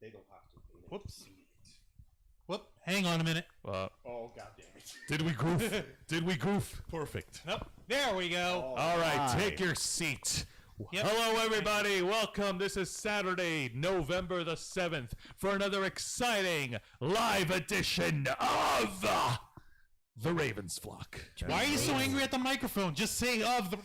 They don't have to. Whoops. Whoop. Hang on a minute. Oh, God damn it. Did we goof? Did we goof? Perfect. Nope. There we go. All right, take your seat. Yep. Hello, everybody. Welcome. This is Saturday, November the 7th, for another exciting live edition of The Ravens Flock. Why are you so angry at the microphone? Just say of the...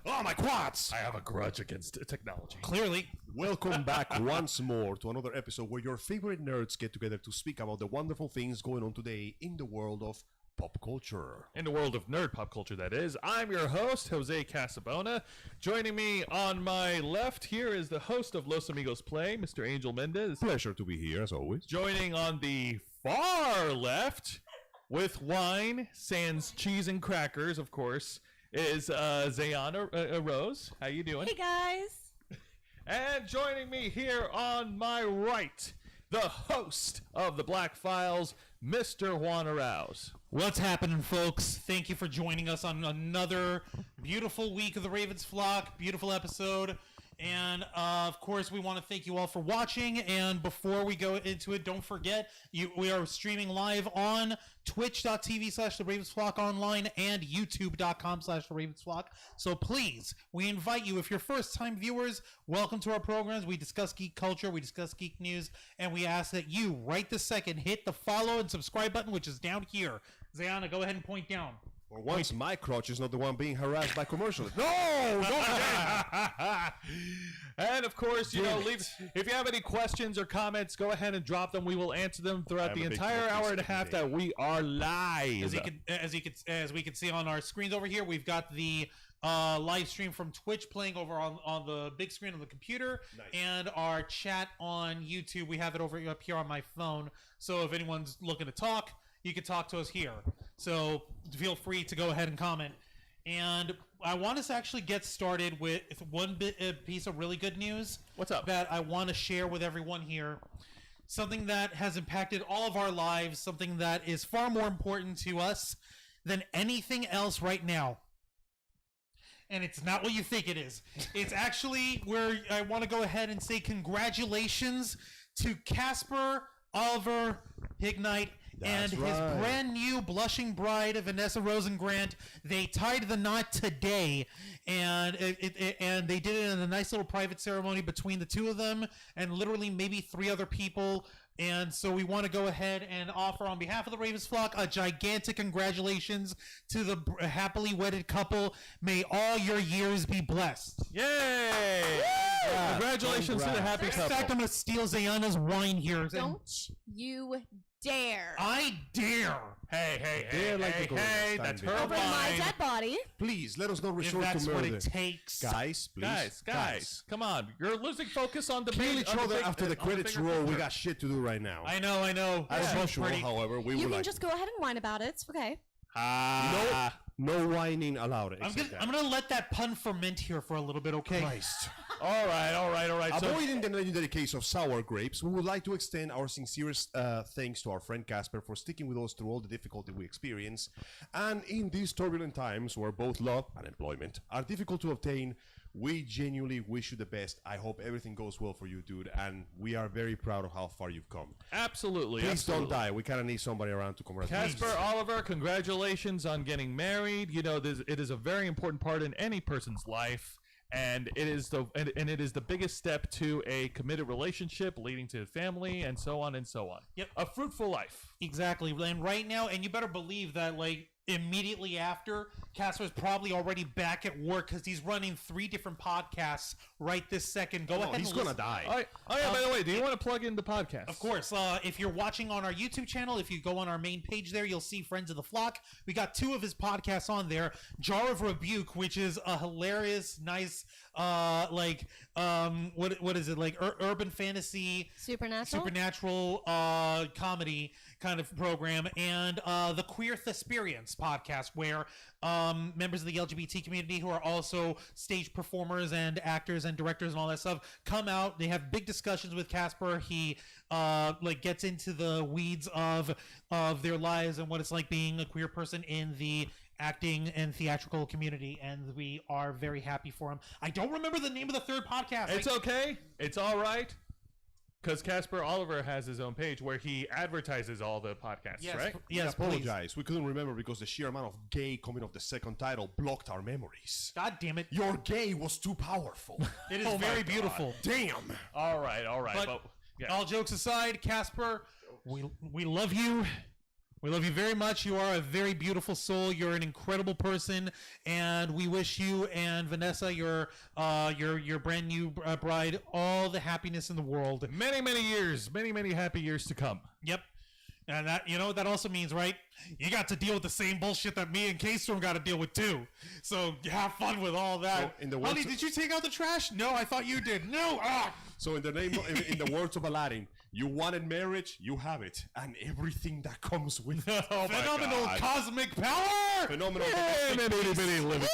Oh, my quads! I have a grudge against technology. Clearly. Welcome back once more to another episode where your favorite nerds get together to speak about the wonderful things going on today in the world of pop culture. In the world of nerd pop culture, that is. I'm your host, Jose Casabona. Joining me on my left here is the host of Los Amigos Play, Mr. Angel Mendez. Pleasure to be here, as always. Joining on the far left, with wine, sans cheese and crackers, of course, is Zayana Rose. How you doing? Hey, guys. And joining me here on my right, the host of the Black Files, Mr. Juan Arauz. What's happening, folks? Thank you for joining us on another beautiful week of the Ravens Flock. Beautiful episode. And, of course, we want to thank you all for watching. And before we go into it, don't forget, we are streaming live on twitch.tv/The Ravens Flock online and youtube.com/The Ravens Flock. So please, we invite you, if you're first-time viewers, welcome to our programs. We discuss geek culture, we discuss geek news, and we ask that you, right this second, hit the follow and subscribe button, which is down here. Zayana, go ahead and point down. For once, my crotch is not the one being harassed by commercials. No, don't again. And of course, you know, if you have any questions or comments, go ahead and drop them. We will answer them throughout the entire hour and a half that we are live. As we can see on our screens over here, we've got the live stream from Twitch playing over on the big screen on the computer, and our chat on YouTube. We have it over up here on my phone. So if anyone's looking to talk, you can talk to us here. So feel free to go ahead and comment. And I want us to actually get started with one piece of really good news. What's up? That I want to share with everyone here. Something that has impacted all of our lives. Something that is far more important to us than anything else right now. And it's not what you think it is. It's actually where I want to go ahead and say congratulations to Casper Oliver Hignite and his brand new blushing bride, Vanessa Rosengrant. They tied the knot today, and and they did it in a nice little private ceremony between the two of them and literally maybe 3 other people. And so we want to go ahead and offer, on behalf of the Ravens Flock, a gigantic congratulations to the happily wedded couple. May all your years be blessed. Yay! Yeah, congratulations to the happy couple. In fact, I'm going to steal Zayana's wine here. Don't you dare. I dare. Hey, that's her Over my wine. dead body. Please, let us not If resort that's to murder. what it takes. Guys, please. Guys, come on. You're losing focus on the Kill main- each on the other big- after the on credits bigger roll. We picture. got shit to do right now. I know. As Yeah. usual, however, we You would can like just go ahead and whine about it. It's okay. no whining allowed. I'm gonna let that pun ferment here for a little bit, okay? Christ. All right. So, Avoiding the legendary case of sour grapes, we would like to extend our sincerest thanks to our friend Casper for sticking with us through all the difficulty we experience. And in these turbulent times where both love and employment are difficult to obtain, we genuinely wish you the best. I hope everything goes well for you, dude. And we are very proud of how far you've come. absolutely. Please absolutely. don't die. We kind of need somebody around to congratulate. Casper Oliver, congratulations on getting married. You know, it is a very important part in any person's life. And it is the biggest step to a committed relationship leading to family and so on and so on. Yep. A fruitful life. Exactly. And right now, and you better believe that, like, immediately after, Casper's probably already back at work because he's running 3 different podcasts right this second. Go ahead. He's and gonna listen. die. Oh yeah, by the way, do you want to plug in the podcast? Of course. If you're watching on our YouTube channel, if you go on our main page there, you'll see Friends of the Flock. We got 2 of his podcasts on there. Jar of Rebuke, which is a hilarious, nice, what is it, like urban fantasy, supernatural comedy kind of program, and the Queer Thesperience podcast, where members of the LGBT community who are also stage performers and actors and directors and all that stuff come out. They have big discussions with Casper. He gets into the weeds of their lives and what it's like being a queer person in the acting and theatrical community, and we are very happy for him. I don't remember the name of the 3rd podcast. It's okay. It's all right. Because Casper Oliver has his own page where he advertises all the podcasts, Yes, right? yes, I please. apologize. We couldn't remember because the sheer amount of gay coming off the second title blocked our memories. God damn it. Your gay was too powerful. It is Oh my very God. beautiful. Damn. All right. But yeah. all jokes aside, Casper, we love you. We love you very much. You are a very beautiful soul. You're an incredible person, and we wish you and Vanessa, your brand new bride, all the happiness in the world. many happy years to come. Yep. And that, you know what that also means, right? You got to deal with the same bullshit that me and K-Storm got to deal with too. So have fun with all that. So in the Honey, words of- did you take out the trash? No, I thought you did. No. Ah. So in the name, in the words of Aladdin, you wanted marriage, you have it, and everything that comes with it. Oh my Phenomenal God. cosmic power. Phenomenal. Hey, domestic bitty, peace. living.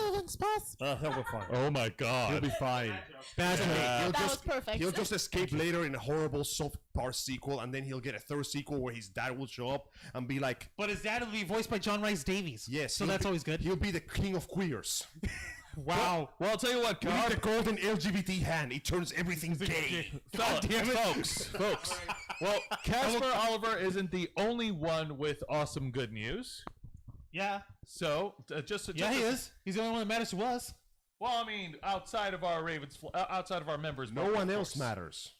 He'll be fine. Oh my He'll God. be fine. Bad He'll That was just, perfect. He'll just escape later in a horrible soft part sequel, and then he'll get a third sequel where his dad will show up and be like, But his dad will be voiced by John Rice Davies. "Yes." So he'll that's be- always good. He'll be the king of queers. Wow. Well, I'll tell you what, We need the golden LGBT hand. It turns everything gay. folks. Well, Casper Oliver isn't the only one with awesome good news. Yeah. So, just Yeah, he is. He's the only one that matters to us. Well, I mean, outside of our outside of our members, No but one of else course. matters.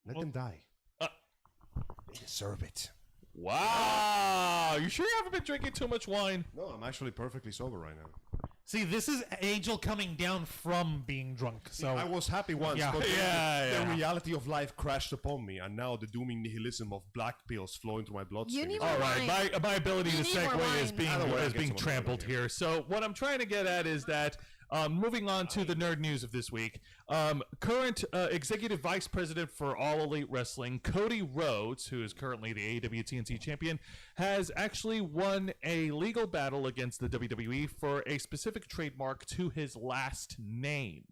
Let them die. Uh, They deserve it. Wow, you sure you haven't been drinking too much wine? No, I'm actually perfectly sober right now. See, this is Angel coming down from being drunk. So I was happy once, Yeah. but then Yeah. the reality of life crashed upon me, and now the dooming nihilism of black pills flowing through my bloodstream. need is- more All right, my ability You to need more segue is wine. being Either way, I'll get some trampled more here. So what I'm trying to get at is that moving on to the nerd news of this week, current executive vice president for All Elite Wrestling, Cody Rhodes, who is currently the AEW TNT champion, has actually won a legal battle against the WWE for a specific trademark to his last name.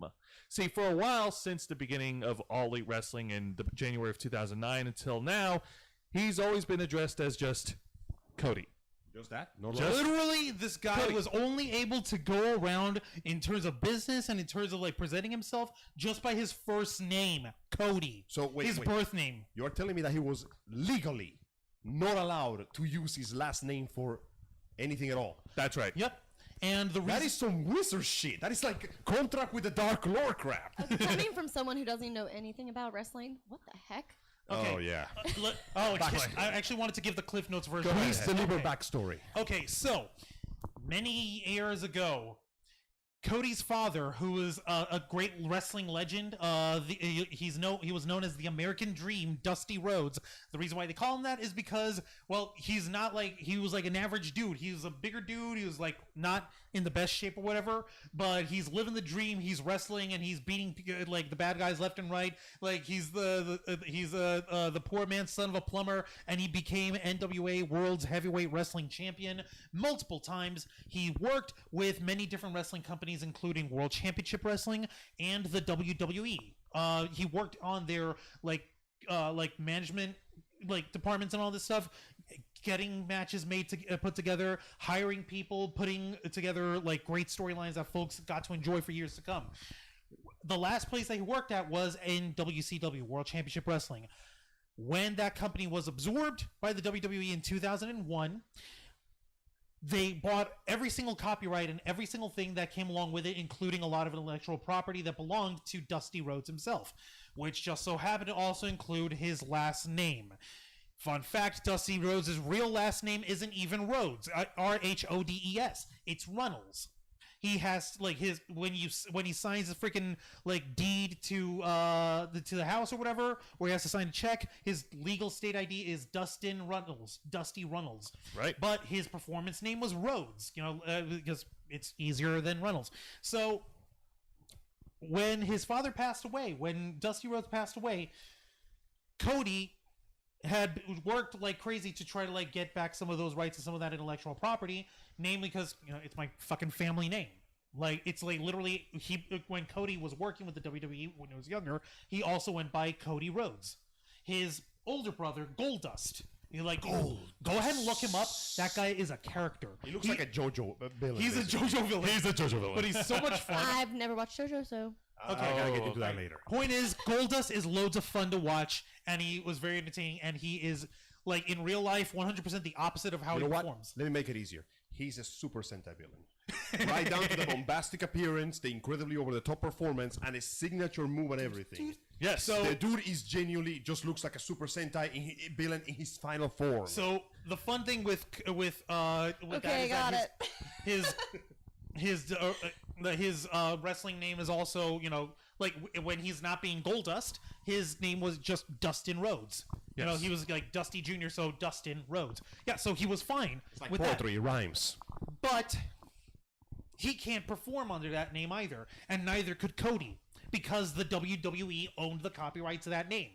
See, for a while, since the beginning of All Elite Wrestling in the January of 2009 until now, he's always been addressed as just Cody. Just that? No Just- less? literally, this guy Cody. was only able to go around in terms of business and in terms of like presenting himself just by his first name, Cody. So, wait, his wait. birth name. You're telling me that he was legally not allowed to use his last name for anything at all? That's right. Yep. And the That reason is some wizard shit. That is like contract with the Dark Lord crap. Coming from someone who doesn't know anything about wrestling, what the heck? Okay. Oh, yeah. I actually wanted to give the Cliff Notes version. Please deliver Okay. backstory. Okay, so many years ago, Cody's father, who was a great wrestling legend, he was known as the American Dream, Dusty Rhodes. The reason why they call him that is because, well, he's not like, he was like an average dude. He was a bigger dude. He was like not in the best shape or whatever, but he's living the dream. He's wrestling and he's beating like the bad guys left and right. Like he's the poor man's son of a plumber, and he became NWA World's Heavyweight Wrestling Champion multiple times. He worked with many different wrestling companies, including World Championship Wrestling and the WWE. He worked on their like management departments and all this stuff, getting matches made to put together, hiring people, putting together like great storylines that folks got to enjoy for years to come. The last place that he worked at was in WCW, World Championship Wrestling. When that company was absorbed by the WWE in 2001, they bought every single copyright and every single thing that came along with it, including a lot of intellectual property that belonged to Dusty Rhodes himself, which just so happened to also include his last name. Fun fact, Dusty Rhodes' real last name isn't even Rhodes, Rhodes. It's Runnels. He has like his when he signs his freaking like deed to the house or whatever, where he has to sign a check, his legal state ID is Dusty Runnels. Right. But his performance name was Rhodes, because it's easier than Runnels. So when his father passed away, when Dusty Rhodes passed away, Cody had worked like crazy to try to like get back some of those rights and some of that intellectual property, namely because it's my fucking family name. Like it's like literally when Cody was working with the WWE when he was younger, he also went by Cody Rhodes. His older brother, Goldust. You're like, go ahead and look him up. That guy is a character. He looks like a JoJo villain. He's a JoJo villain. He's a JoJo villain. But he's so much fun. I've never watched JoJo, so Okay, I gotta get into that later. Point is, Goldust is loads of fun to watch, and he was very entertaining, and he is, like, in real life, 100% the opposite of how You know he what? performs. Let me make it easier. He's a Super Sentai villain. Right down to the bombastic appearance, the incredibly over-the-top performance, and his signature move and everything. Yes. So the dude is genuinely just looks like a Super Sentai villain in his final form. So the fun thing with that Okay, is got that it. his wrestling name is also, you know, like when he's not being Goldust, his name was just Dustin Rhodes. You know, Yes. he was like Dusty Jr., so Dustin Rhodes. Yeah, so he was fine it's like with poetry, that. it rhymes. But he can't perform under that name either, and neither could Cody, because the WWE owned the copyright to that name.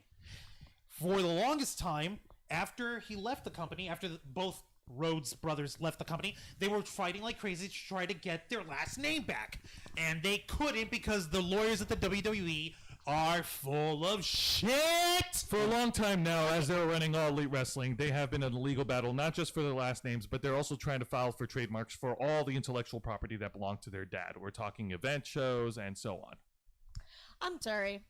For the longest time, after he left the company, after both Rhodes brothers left the company, they were fighting like crazy to try to get their last name back. And they couldn't because the lawyers at the WWE are full of shit. For a long time now, as they're running All Elite Wrestling, they have been in a legal battle, not just for their last names, but they're also trying to file for trademarks for all the intellectual property that belonged to their dad. We're talking event shows and so on. I'm sorry.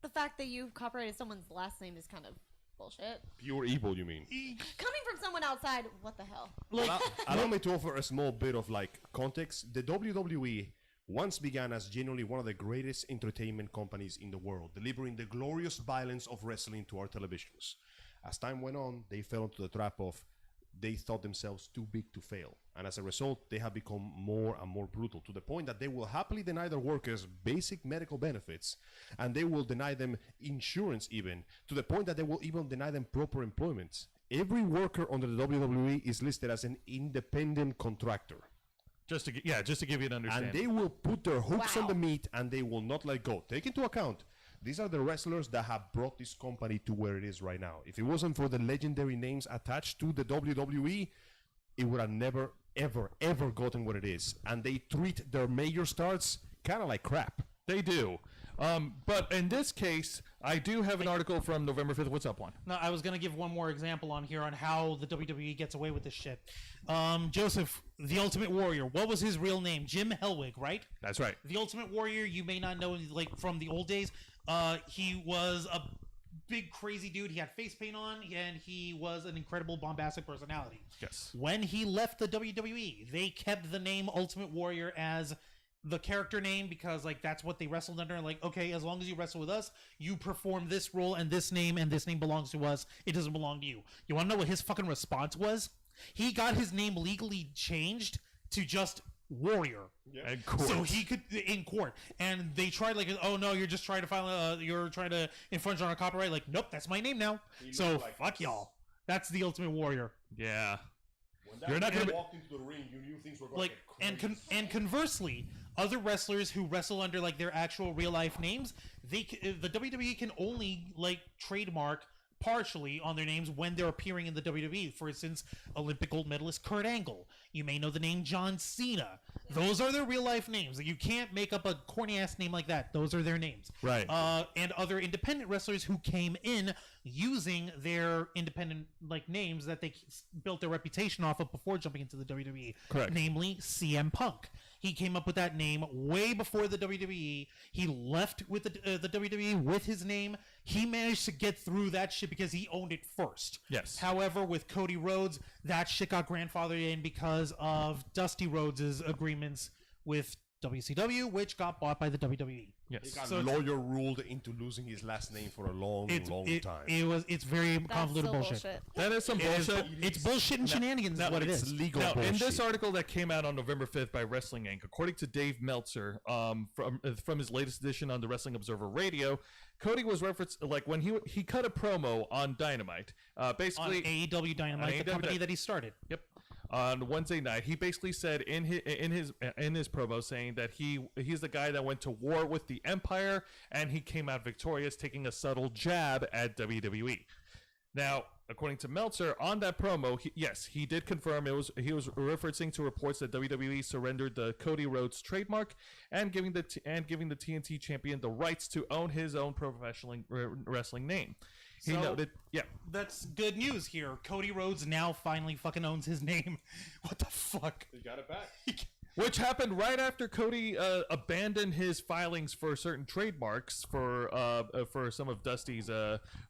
The fact that you've copyrighted someone's last name is kind of bullshit. Pure evil, you mean? Coming from someone outside, what the hell? Allow me to offer a small bit of like context. The WWE once began as genuinely one of the greatest entertainment companies in the world, delivering the glorious violence of wrestling to our televisions. As time went on, they fell into the trap of they thought themselves too big to fail. And as a result, they have become more and more brutal, to the point that they will happily deny their workers basic medical benefits, and they will deny them insurance even, to the point that they will even deny them proper employment. Every worker under the WWE is listed as an independent contractor. Just to give you an understanding. And they will put their hooks on Wow. the meat, and they will not let go. Take into account, these are the wrestlers that have brought this company to where it is right now. If it wasn't for the legendary names attached to the WWE, it would have never, ever, ever gotten what it is. And they treat their major stars kind of like crap. They do. But in this case, I do have an article from November 5th. What's up, Juan? No, I was going to give one more example on here on how the WWE gets away with this shit. Joseph, the Ultimate Warrior, what was his real name? Jim Hellwig, right? That's right. The Ultimate Warrior, you may not know, like, from the old days. He was a big, crazy dude. He had face paint on, and he was an incredible bombastic personality. Yes. When he left the WWE, they kept the name Ultimate Warrior as the character name because, like, that's what they wrestled under. Like, okay, as long as you wrestle with us, you perform this role and this name belongs to us. It doesn't belong to you. You want to know what his fucking response was? He got his name legally changed to just Warrior. And court. So he could in court, and they tried like, oh no, you're just trying to file, you're trying to infringe on our copyright. Like, nope, that's my name now. So like fuck y'all. That's the Ultimate Warrior. Yeah. When that You're not man gonna be- walked into the ring, you knew things were going Like, to get crazy. and conversely, other wrestlers who wrestle under like their actual real life names, the WWE can only like trademark partially on their names when they're appearing in the WWE. For instance, Olympic gold medalist Kurt Angle. You may know the name John Cena. Those are their real life names. You can't make up a corny ass name like that. Those are their names. Right. And other independent wrestlers who came in using their independent like names that they built their reputation off of before jumping into the WWE. Correct. Namely CM Punk. He came up with that name way before the WWE. He left with the WWE with his name. He managed to get through that shit because he owned it first. Yes. However, with Cody Rhodes, that shit got grandfathered in because of Dusty Rhodes' agreements with WCW, which got bought by the WWE. He Yes. got So it's- lawyer ruled into losing his last name for a long time. It's very That's convoluted so bullshit. That is some bullshit. It's bullshit and shenanigans is what it It's is. legal Now, bullshit. in this article that came out on November 5th by Wrestling Inc., according to Dave Meltzer, from his latest edition on the Wrestling Observer Radio, Cody was referenced like when he cut a promo on Dynamite. On Basically, AEW Dynamite, the AEW company that he started. Yep. On Wednesday night, he basically said in his promo saying that he's the guy that went to war with the Empire and he came out victorious, taking a subtle jab at WWE. Now, according to Meltzer, on that promo, he did confirm he was referencing to reports that WWE surrendered the Cody Rhodes trademark and giving the TNT champion the rights to own his own professional wrestling name. He So- noted, yeah. That's good news here. Cody Rhodes now finally fucking owns his name. What the fuck? He got it back. Which happened right after Cody abandoned his filings for certain trademarks for some of Dusty's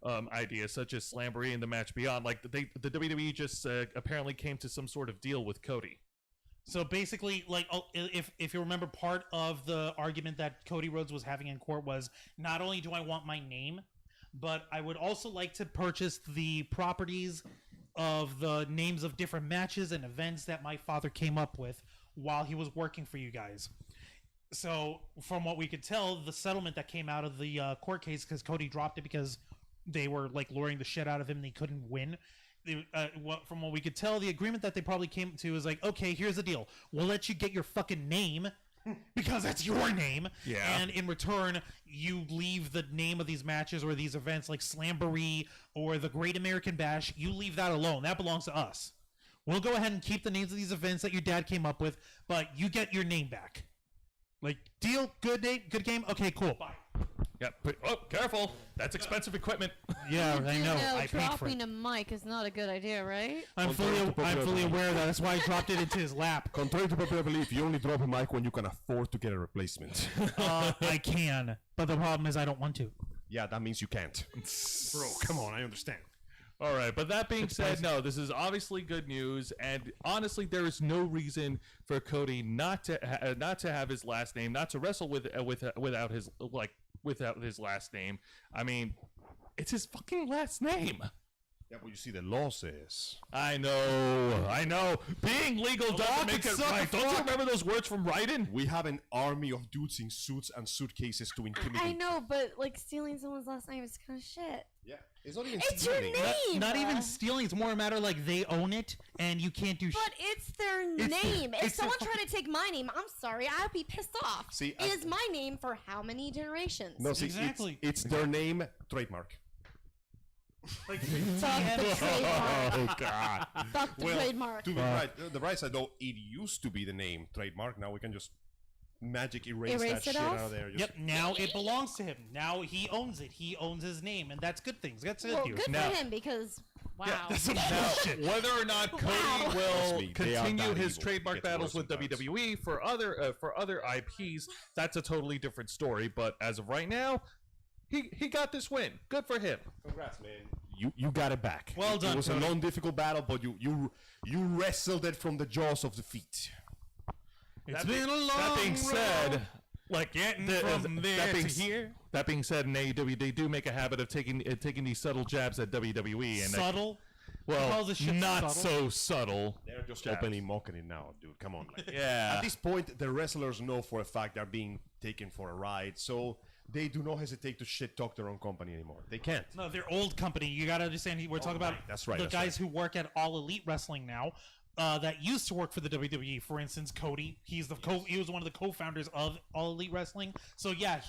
ideas, such as Slamboree and the Match Beyond. Like the WWE just apparently came to some sort of deal with Cody. So basically, like, if you remember, part of the argument that Cody Rhodes was having in court was not only do I want my name, but I would also like to purchase the properties of the names of different matches and events that my father came up with while he was working for you guys. So from what we could tell, the settlement that came out of the court case, because Cody dropped it because they were like luring the shit out of him and he couldn't win. From what we could tell, the agreement that they probably came to is like, okay, here's the deal. We'll let you get your fucking name because that's your name. Yeah. And in return, you leave the name of these matches or these events like Slamboree or the Great American Bash. You leave that alone. That belongs to us. We'll go ahead and keep the names of these events that your dad came up with, but you get your name back. Like, deal? Good name? Good game? Okay, cool. Bye. Yeah. Oh, careful! That's expensive equipment. Yeah, I know. No, I paid for it. dropping a mic is not a good idea, right? I'm fully aware of that. That's why I dropped it into his lap. Contrary to popular belief, you only drop a mic when you can afford to get a replacement. I can, but the problem is I don't want to. Yeah, that means you can't. Bro, come on, I understand. All right, but that being said, no, this is obviously good news, and honestly, there is no reason for Cody not to have his last name, not to wrestle without his last name. I mean, it's his fucking last name. Yeah, but you see, the law says. I know. Being legal doesn't make it right. Don't you remember those words from Raiden? We have an army of dudes in suits and suitcases to intimidate. I know, but like stealing someone's last name is kind of shit. Yeah, it's not even It's stealing. your name. Not even stealing. It's more a matter like they own it and you can't do shit. But it's their name. If someone tried to take my name, I'm sorry, I'd be pissed off. See, it is my name for how many generations? No, see, Exactly. it's their name, trademark. Like, Fuck the trademark. Oh God. Fuck the trademark. To be right, the right side though, it used to be the name trademark. Now we can just magic erase that Erase it shit off? out of there. Just, Yep, now it belongs to him. Now he owns it. He owns his name, and that's good things. That's good Well, news. good Now- for him because wow. That's some Now, bullshit. whether or not Cody Wow. will Trust me, they are continue that his evil. trademark It gets battles worse with sometimes. WWE for other IPs, that's a totally different story. But as of right now, he got this win. Good for him. Congrats, man. You got it back. Well done, It was Cody. a long, difficult battle, but you wrestled it from the jaws of defeat. It's been a long That being said, road. like Getting the- from there that being to here. That being said, in AEW they do make a habit of taking these subtle jabs at WWE and Subtle. well, All the shit's not subtle. so subtle. They're just Jabs. openly mocking it now, dude. Come on. Like, Yeah. At this point, the wrestlers know for a fact they're being taken for a ride, so they do not hesitate to shit talk their own company anymore. They can't. No, they're old company. You gotta understand. We're talking about right. That's right, the that's guys who work at All Elite Wrestling now. That used to work for the WWE. For instance, Cody. He was one of the co-founders of All Elite Wrestling. So yeah,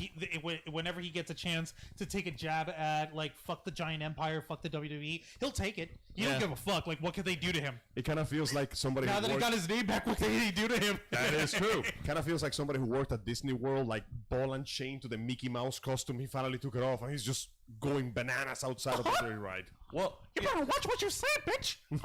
whenever he gets a chance to take a jab at like fuck the Giant Empire, fuck the WWE, he'll take it. He don't give a fuck. Like what could they do to him? It kind of feels like somebody Now who that he worked, got his name back, what can he do to him? That is true. kind of feels like somebody who worked at Disney World, like ball and chain to the Mickey Mouse costume. He finally took it off, and he's just going bananas outside of the ferry ride. Well, You better watch what you say, bitch. I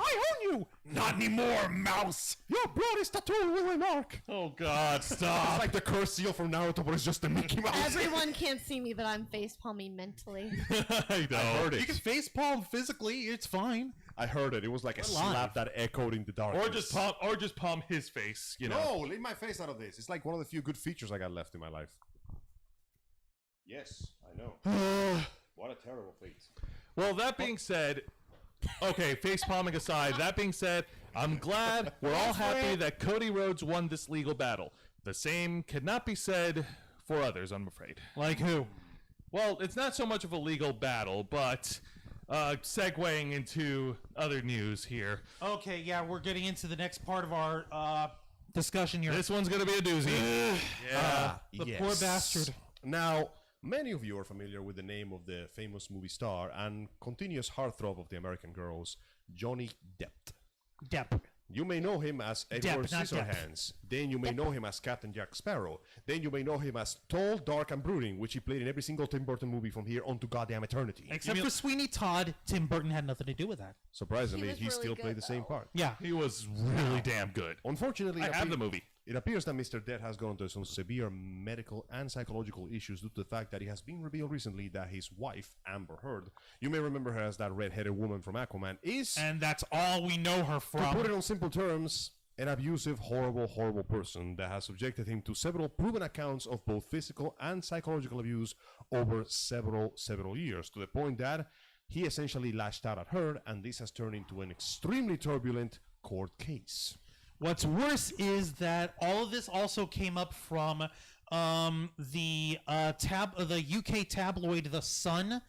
own you. Not anymore, mouse. Your blood is tattooed with my mark. oh God, It's stop. like the cursed seal from Naruto, but it's just the Mickey Mouse. Everyone can't see me, but I'm face palming mentally. I know. heard You it. can facepalm physically. It's fine. I heard it. It was like a live. slap that echoed in the dark. Or just palm his face, you know. No, leave my face out of this. It's like one of the few good features I got left in my life. Yes, I know. What a terrible fate. Well, that being said, okay, face palming aside, that being said, I'm glad we're all happy that Cody Rhodes won this legal battle. The same cannot be said for others, I'm afraid. Like who? Well, it's not so much of a legal battle, but segueing into other news here. Okay, yeah, we're getting into the next part of our discussion here. This one's going to be a doozy. Yeah. The poor bastard. Now, many of you are familiar with the name of the famous movie star and continuous heartthrob of the American girls, Johnny Depp. Depp. You may know him as Edward Depp, not Depp. Scissorhands. Then you may know him as Captain Jack Sparrow. Then you may know him as Tall, Dark, and Brooding, which he played in every single Tim Burton movie from here on to goddamn eternity. Except for Sweeney Todd, Tim Burton had nothing to do with that. Surprisingly, He was he really still good, played the same though. part. Yeah. He was really damn good. Unfortunately, I have the movie. It appears that Mr. Depp has gone through some severe medical and psychological issues due to the fact that it has been revealed recently that his wife, Amber Heard, you may remember her as that red-headed woman from Aquaman, is, And that's all we know her to from. put it on simple terms, an abusive, horrible, horrible person that has subjected him to several proven accounts of both physical and psychological abuse over several years, to the point that he essentially lashed out at her, and this has turned into an extremely turbulent court case. What's worse is that all of this also came up from the UK tabloid The Sun,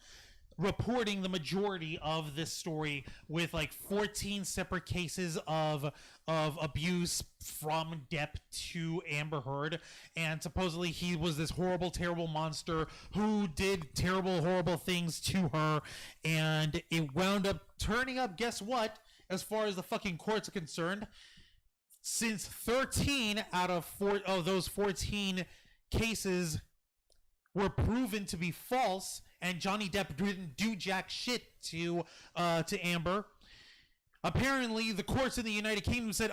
reporting the majority of this story with like 14 separate cases of abuse from Depp to Amber Heard, and supposedly he was this horrible, terrible monster who did terrible, horrible things to her, and it wound up turning up, guess what, as far as the fucking courts are concerned, since 13 out of those 14 cases were proven to be false, and Johnny Depp didn't do jack shit to Amber. Apparently, the courts in the United Kingdom said,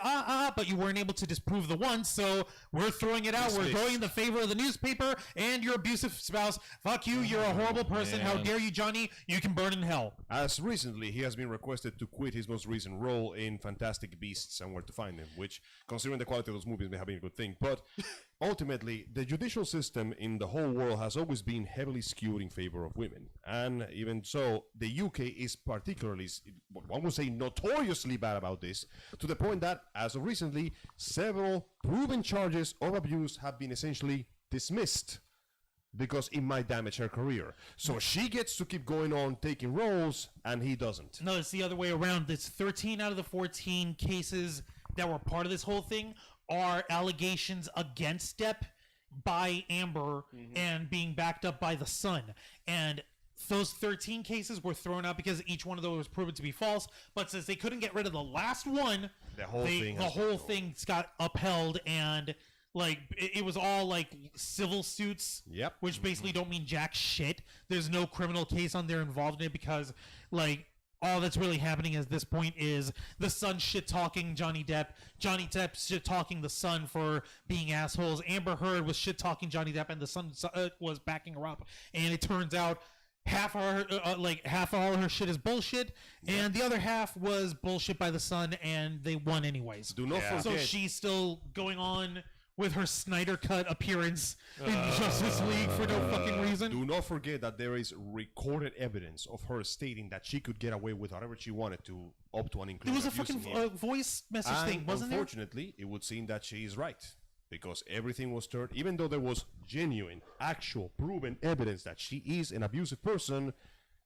but you weren't able to disprove the one, so we're throwing it out. We're going in the favor of the newspaper and your abusive spouse. Fuck you, you're a horrible person. How dare you, Johnny? You can burn in hell. As recently, he has been requested to quit his most recent role in Fantastic Beasts and Where to Find Them, which, considering the quality of those movies, may have been a good thing. But ultimately, the judicial system in the whole world has always been heavily skewed in favor of women. And even so, the UK is particularly, one would say, notoriously bad about this, to the point that, as of recently, several proven charges of abuse have been essentially dismissed because it might damage her career. So she gets to keep going on taking roles, and he doesn't. No, it's the other way around. It's 13 out of the 14 cases that were part of this whole thing are allegations against Depp by Amber and being backed up by The Sun. And those 13 cases were thrown out because each one of those was proven to be false. But since they couldn't get rid of the last one, The whole thing got upheld, and like it was all like civil suits, Yep. which basically don't mean jack shit. There's no criminal case on there involved in it because like all that's really happening at this point is The Sun shit-talking Johnny Depp, Johnny Depp shit-talking The Sun for being assholes, Amber Heard was shit-talking Johnny Depp, and The Sun was backing her up. And it turns out half of all her shit is bullshit, and the other half was bullshit by The Sun, and they won anyways. Do not forget. So she's still going on with her Snyder Cut appearance in Justice League for no fucking reason. Do not forget that there is recorded evidence of her stating that she could get away with whatever she wanted to, up to and There including was a abusing fucking him. voice message And thing, wasn't there? unfortunately, it would seem that she is right. Because everything was turned, even though there was genuine, actual, proven evidence that she is an abusive person,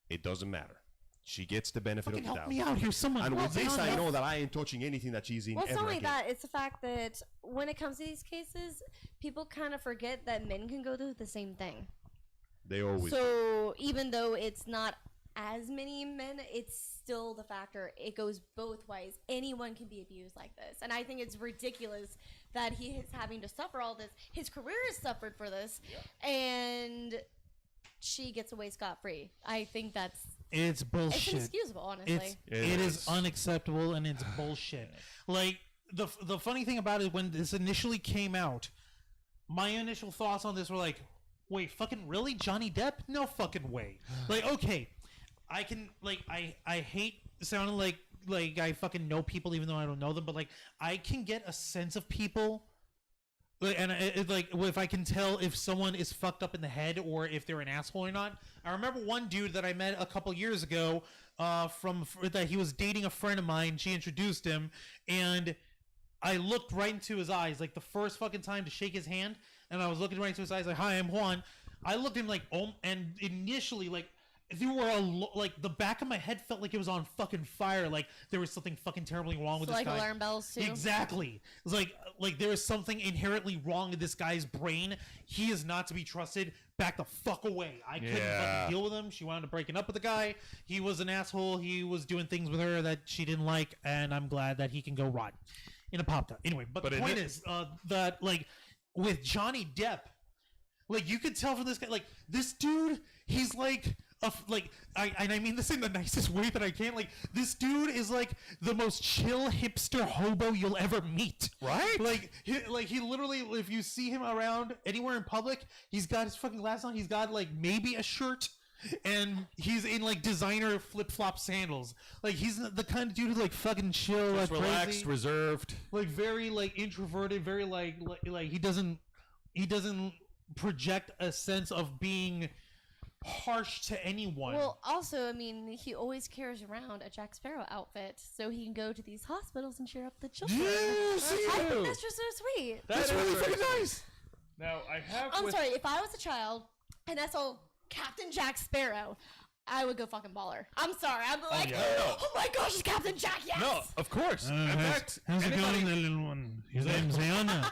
it doesn't matter. She gets the benefit Fucking of the help doubt. me out here, someone. And with Well, this, no, I no. know that I ain't touching anything that she's in Well, it's ever not only again. that. It's the fact that when it comes to these cases, people kind of forget that men can go through the same thing. They always So even though it's not as many men, it's still the factor. It goes both ways. Anyone can be abused like this. And I think it's ridiculous that he is having to suffer all this. His career has suffered for this. And she gets away scot-free. I think It's it's bullshit. inexcusable, honestly. It is unacceptable, and it's bullshit. Like the funny thing about it, when this initially came out, my initial thoughts on this were like, wait, fucking really? Johnny Depp? No fucking way. Like, okay, I can I hate sounding like I fucking know people even though I don't know them, but like I can get a sense of people. And if I can tell if someone is fucked up in the head or if they're an asshole or not. I remember one dude that I met a couple years ago that he was dating a friend of mine. She introduced him, and I looked right into his eyes, like the first fucking time to shake his hand, and I was looking right into his eyes like, "Hi, I'm Juan." I looked at him like, "Oh," and initially like there were like the back of my head felt like it was on fucking fire, like there was something fucking terribly wrong with So this like guy. alarm bells too. Exactly. It's like there is something inherently wrong with this guy's brain. He is not to be trusted. Back the fuck away. I couldn't fucking deal with him. She wound up breaking up with the guy. He was an asshole. He was doing things with her that she didn't like, and I'm glad that he can go rot in a pop top. Anyway, but the point is that like with Johnny Depp, like you could tell from this guy, like this dude, he's like I mean this in the nicest way that I can. Like, this dude is like the most chill hipster hobo you'll ever meet. Right? Like he literally, if you see him around anywhere in public, he's got his fucking glasses on. He's got like maybe a shirt, and he's in like designer flip flop sandals. Like, he's the kind of dude who like fucking chill, Just like relaxed, crazy, reserved. like very like introverted, very like he doesn't project a sense of being harsh to anyone. Well, also, I mean, he always carries around a Jack Sparrow outfit so he can go to these hospitals and cheer up the children. I think that's just so sweet. That's really fucking nice. Now, I have. I'm sorry, if I was a child and I saw Captain Jack Sparrow, I would go fucking baller. I'm sorry. I'm like, oh my gosh, it's Captain Jack, yes! No, of course. In fact, how's it anybody- going, there, little one? His name's Ayana.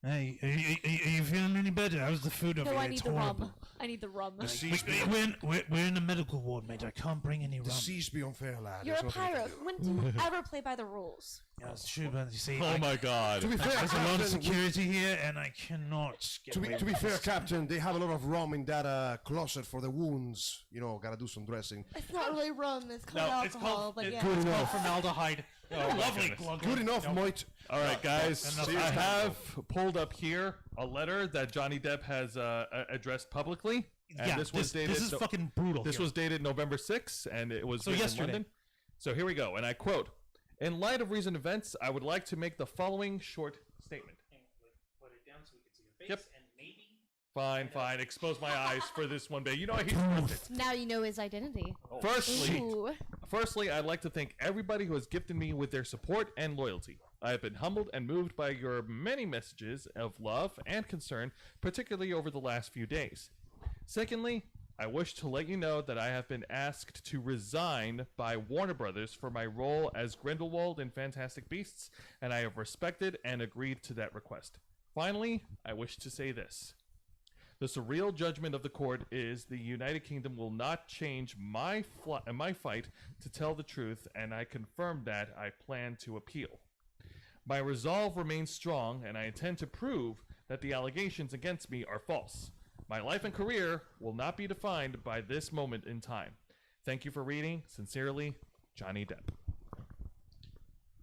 Hey, are you feeling any better? How's the food over No, here? I need the rum. I need the rum. We're in the medical ward, mate. I can't bring any rum. Cease be unfair, lad. You're There's a nothing you can pirate. do. When do you ever play by the rules? Yeah, it's true, but you see, Oh my God. To be fair, there's a lot of Captain, security here, and I cannot get away to be with fair, this. Captain, they have a lot of rum in that closet for the wounds. You know, gotta do some dressing. It's not really rum. It's called No, it's alcohol, called, but it's yeah. called formaldehyde. Lovely. goodness. Good enough, mate. All right, guys. enough. I have pulled up here a letter that Johnny Depp has addressed publicly. And Yeah, this was dated. this is fucking brutal. This here. was dated November 6th, and it was So written in yesterday. London. So here we go, and I quote: "In light of recent events, I would like to make the following short statement." Put it down so we can see your face, Yep. and maybe. Fine. Expose my eyes for this one bit. You know he's perfect. Now you know his identity. Firstly, Ooh. I'd like to thank everybody who has gifted me with their support and loyalty. I have been humbled and moved by your many messages of love and concern, particularly over the last few days. Secondly, I wish to let you know that I have been asked to resign by Warner Brothers for my role as Grindelwald in Fantastic Beasts, and I have respected and agreed to that request. Finally, I wish to say this. The surreal judgment of the court is the United Kingdom will not change my fight to tell the truth, and I confirm that I plan to appeal. My resolve remains strong, and I intend to prove that the allegations against me are false. My life and career will not be defined by this moment in time. Thank you for reading. Sincerely, Johnny Depp.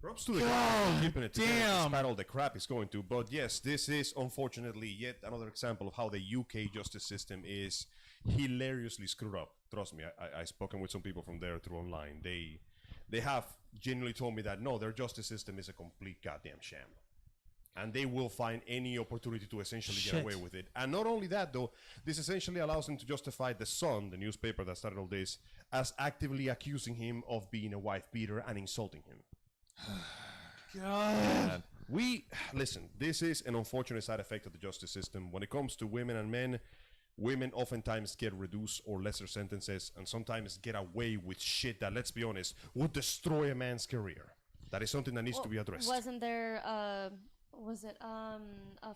Props to the guy for keeping it together damn. despite all the crap he's going to. But yes, this is unfortunately yet another example of how the UK justice system is hilariously screwed up. Trust me, I've spoken with some people from there through online. They have genuinely told me that no, their justice system is a complete goddamn sham. And they will find any opportunity to essentially get away with it. And not only that, though, this essentially allows them to justify the Sun, the newspaper that started all this, as actively accusing him of being a wife beater and insulting him. God. Listen, this is an unfortunate side effect of the justice system. When it comes to women and men, women oftentimes get reduced or lesser sentences and sometimes get away with shit that, let's be honest, would destroy a man's career. That is something that needs to be addressed. Wasn't there, a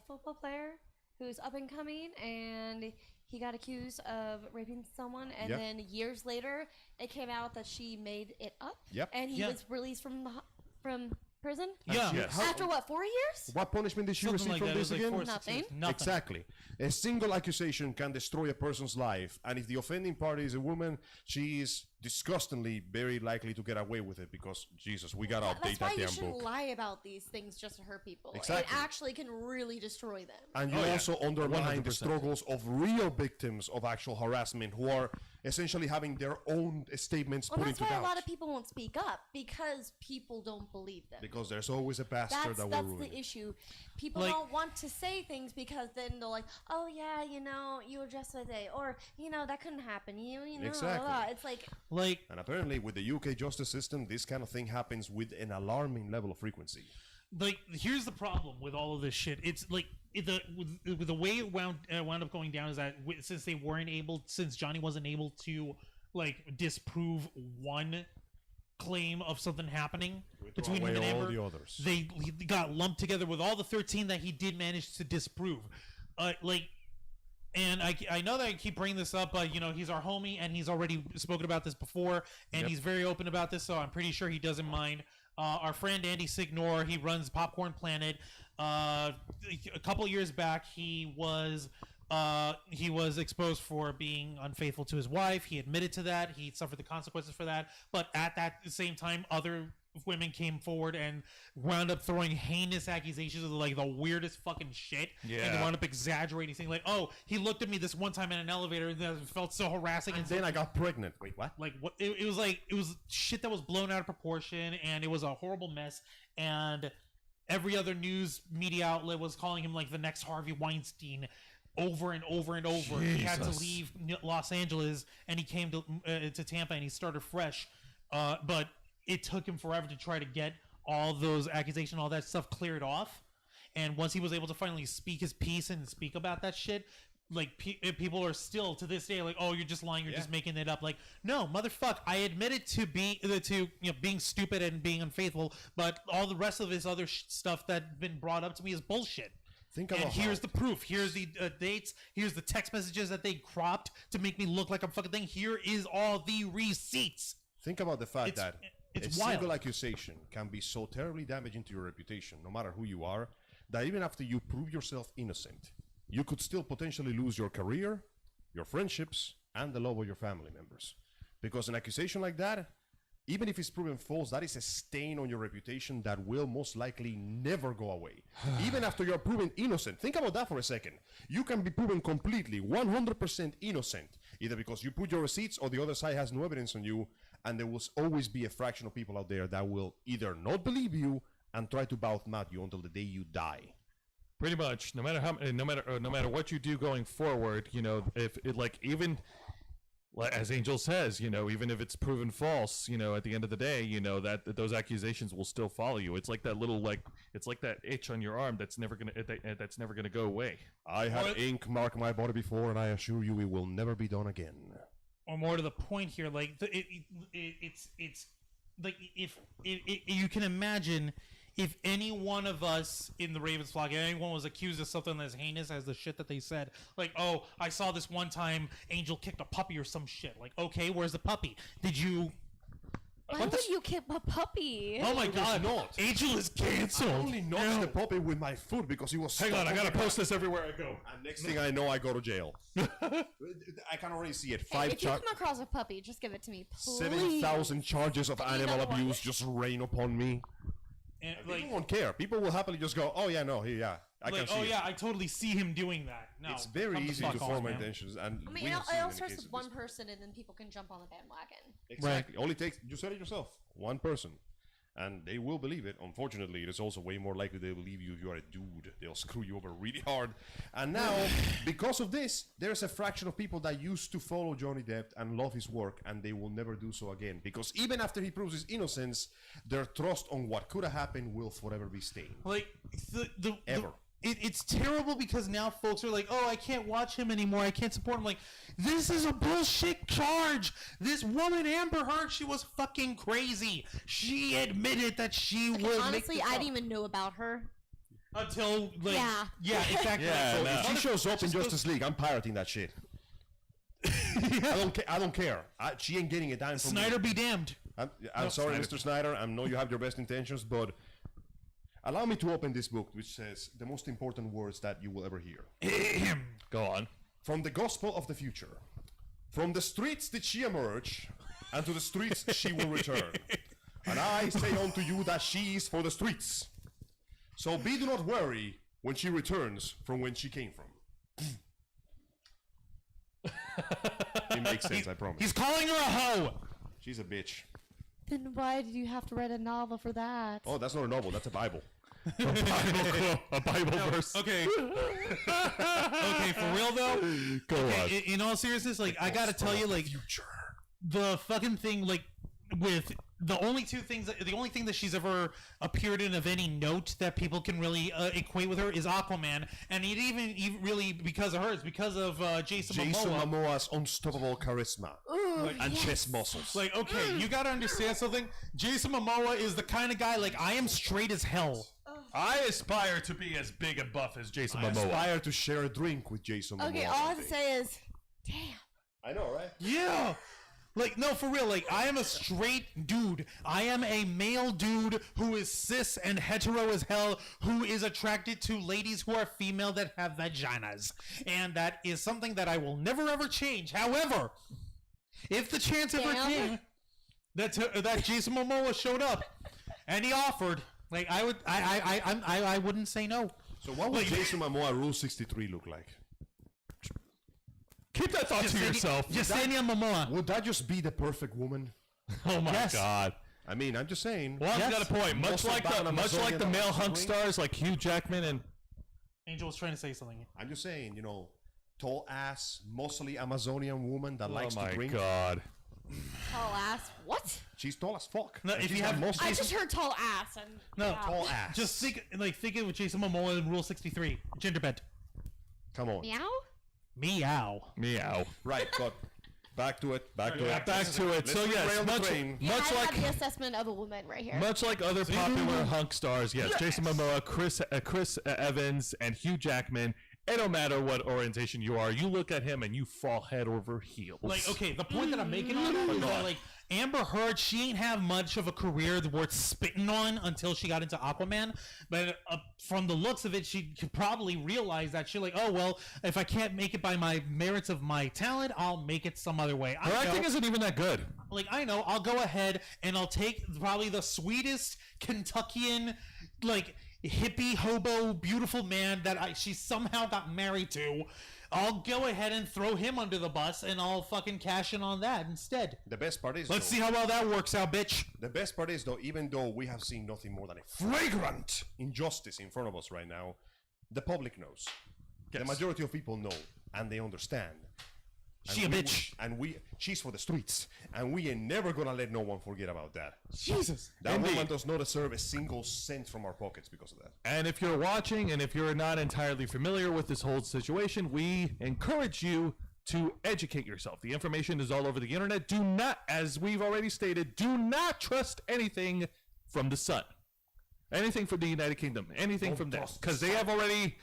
football player who's up and coming and he got accused of raping someone, and Yep. then years later it came out that she made it up, Yep. and he Yeah. was released from prison Yeah. Yes. after what, 4 years? What punishment did she Something receive like from that. It this was like again? 4 or 6 Nothing. years. Nothing. Exactly. A single accusation can destroy a person's life, and if the offending party is a woman, she is disgustingly very likely to get away with it because, Jesus, we gotta update That's why that you damn shouldn't book. lie about these things just to hurt people. Exactly. It actually can really destroy them. And you Oh, yeah. also undermine the 100%. struggles of real victims of actual harassment who are essentially having their own statements Well, put that's into why doubt. a lot of people won't speak up, because people don't believe them. Because there's always a bastard that will That's ruin the it. issue. People Like- don't want to say things because then they're like, oh yeah, you were just with it, or that couldn't happen. You know, Exactly. blah, blah. It's like, Like, And apparently, with the UK justice system, this kind of thing happens with an alarming level of frequency. here's the problem with all of this shit. It's like with the way it wound up going down is that since Johnny wasn't able to like disprove one claim of something happening between him and all Amber, the others. he got lumped together with all the 13 that he did manage to disprove. And I know that I keep bringing this up, but he's our homie, and he's already spoken about this before, and he's very open about this, so I'm pretty sure he doesn't mind. Our friend Andy Signor, he runs Popcorn Planet. A couple years back, he was He was exposed for being unfaithful to his wife. He admitted to that. He suffered the consequences for that. But at that same time, other women came forward and wound up throwing heinous accusations of like the weirdest fucking shit. Yeah. And they wound up exaggerating, saying like, "Oh, he looked at me this one time in an elevator and that felt so harassing." And then I got pregnant. Wait, what? Like what? It was shit that was blown out of proportion, and it was a horrible mess. And every other news media outlet was calling him like the next Harvey Weinstein. Over and over and over. He had to leave Los Angeles, and he came to Tampa, and he started fresh. But it took him forever to try to get all those accusations, all that stuff cleared off. And once he was able to finally speak his piece and speak about that shit, like people are still to this day like, "Oh, you're just lying. You're just making it up." Like, no, motherfuck. I admitted to being stupid and being unfaithful, but all the rest of this other stuff that's been brought up to me is bullshit. Think about And here's the proof. Here's the dates. Here's the text messages that they cropped to make me look like I'm fucking thing. Here is all the receipts. Think about the fact that it's a wild. single accusation can be so terribly damaging to your reputation, no matter who you are, that even after you prove yourself innocent, you could still potentially lose your career, your friendships, and the love of your family members. Because an accusation like that, even if it's proven false, that is a stain on your reputation that will most likely never go away. Even after you're proven innocent. Think about that for a second. You can be proven completely, 100% innocent, either because you put your receipts or the other side has no evidence on you, and there will always be a fraction of people out there that will either not believe you and try to mouth you until the day you die. Pretty much, no matter what you do going forward, if it as Angel says, even if it's proven false, at the end of the day, that those accusations will still follow you. It's like that little it's like that itch on your arm that's never gonna go away. I have ink mark my body before, and I assure you, it will never be done again. Or more to the point here, like it's like if you can imagine. If any one of us in the Ravens flock, anyone was accused of something as heinous as the shit that they said, like, "Oh, I saw this one time Angel kicked a puppy or some shit." Like, okay, where's the puppy? Did you? Why would you kick a puppy? Oh my God! Angel is canceled. I only knocked the puppy with my foot because he was. Hang on, I gotta post this everywhere I go. And next thing I know, I go to jail. I can already see it. Hey, if you come across a puppy, just give it to me, please. 7,000 charges of animal Another one. abuse just rain upon me. And, people won't care. People will happily just go, "Oh yeah, no, I can see it." I totally see him doing that. No, It's very come the easy fuck to off, form man. intentions, and I mean, we it have seen all many starts cases with one of this. person, and then people can jump on the bandwagon. Exactly. Only takes, you said it yourself, one person. And they will believe it. Unfortunately, it is also way more likely they believe you if you are a dude. They'll screw you over really hard. And now, because of this, there's a fraction of people that used to follow Johnny Depp and love his work, and they will never do so again. Because even after he proves his innocence, their trust on what could have happened will forever be stained. Like Ever. It's terrible because now folks are like, "Oh, I can't watch him anymore. I can't support him." Like, this is a bullshit charge. This woman, Amber Heard, she was fucking crazy. She admitted that she was. Honestly, I didn't even know about her. Until, like, yeah, exactly. Yeah, So no. if she shows up in Justice League, I'm pirating that shit. I don't care. She ain't getting a dime from Snyder me. be damned. I'm sorry, Mr. Snyder. I know you have your best intentions, but allow me to open this book, which says the most important words that you will ever hear. Go on. From the gospel of the future. From the streets did she emerge, and to the streets she will return. And I say unto you that she is for the streets. So do not worry when she returns from when she came from. It makes sense, I promise. He's calling her a hoe. She's a bitch. Then why did you have to write a novel for that? Oh, that's not a novel, that's a Bible. A Bible verse. Okay. Okay, for real though. Go on. In all seriousness, like, I gotta tell you, like, the fucking thing, like, with the only thing that she's ever appeared in of any note that people can really equate with her is Aquaman, and it even really because of her, it's because of Jason Momoa. Momoa's unstoppable charisma and chest muscles. Like, okay, you gotta understand something. Jason Momoa is the kind of guy, like, I am straight as hell. I aspire to be as big and buff as Jason I Momoa. aspire to share a drink with Jason Momoa. Okay, all I have to say is, damn. I know, right? Yeah. Like, no, for real. Like, I am a straight dude. I am a male dude who is cis and hetero as hell, who is attracted to ladies who are female that have vaginas. And that is something that I will never ever change. However, if the chance ever came that Jason Momoa showed up and he offered, like, I wouldn't say no. So what would Jason Momoa Rule 63 look like? Keep that thought to yourself. Yesenia Momoa. Would that just be the perfect woman? Oh my Yes. God. I mean, I'm just saying. Well, I've Yes. got a point. Much Also like bound the on much like the Amazonian male hunk ring. stars like Hugh Jackman and Angel was trying to say something. I'm just saying, tall ass, mostly Amazonian woman that likes oh my to drink. God. Tall ass. What? She's tall as fuck. No, And if she's you got have- most I just heard tall ass. And No, wow. tall ass. Just think of with Jason Momoa in Rule 63. Genderbend. Come on. Meow? Meow. Meow. Right, but back to it. Back to Yeah, it. back to it. Let's So yes, derail the much train. Yeah, much I like have the assessment of a woman right here. much like other popular hunk stars, yes, Jason Momoa, Chris Evans, and Hugh Jackman. It don't matter what orientation you are, you look at him and you fall head over heels. Like, okay, the point that I'm making on that is that, like, Amber Heard, she ain't have much of a career worth spitting on until she got into Aquaman. But from the looks of it, she could probably realize that she like, oh, well, if I can't make it by my merits of my talent, I'll make it some other way. her acting isn't even that good. Like, I know, I'll go ahead and I'll take probably the sweetest Kentuckian, like, hippie, hobo, beautiful man that she somehow got married to. I'll go ahead and throw him under the bus and I'll fucking cash in on that instead. The best part is, Let's though, see how well that works out, bitch. The best part is, though, even though we have seen nothing more than a flagrant injustice in front of us right now, the public knows. The majority of people know, and they understand. She a bitch. She's for the streets, and we ain't never gonna let no one forget about that. Jesus. That Indeed. woman does not deserve a single cent from our pockets because of that. And if you're watching and if you're not entirely familiar with this whole situation, we encourage you to educate yourself. The information is all over the internet. Do not, as we've already stated, do not trust anything from the Sun. Anything from the United Kingdom. Anything from them. trust Because they've already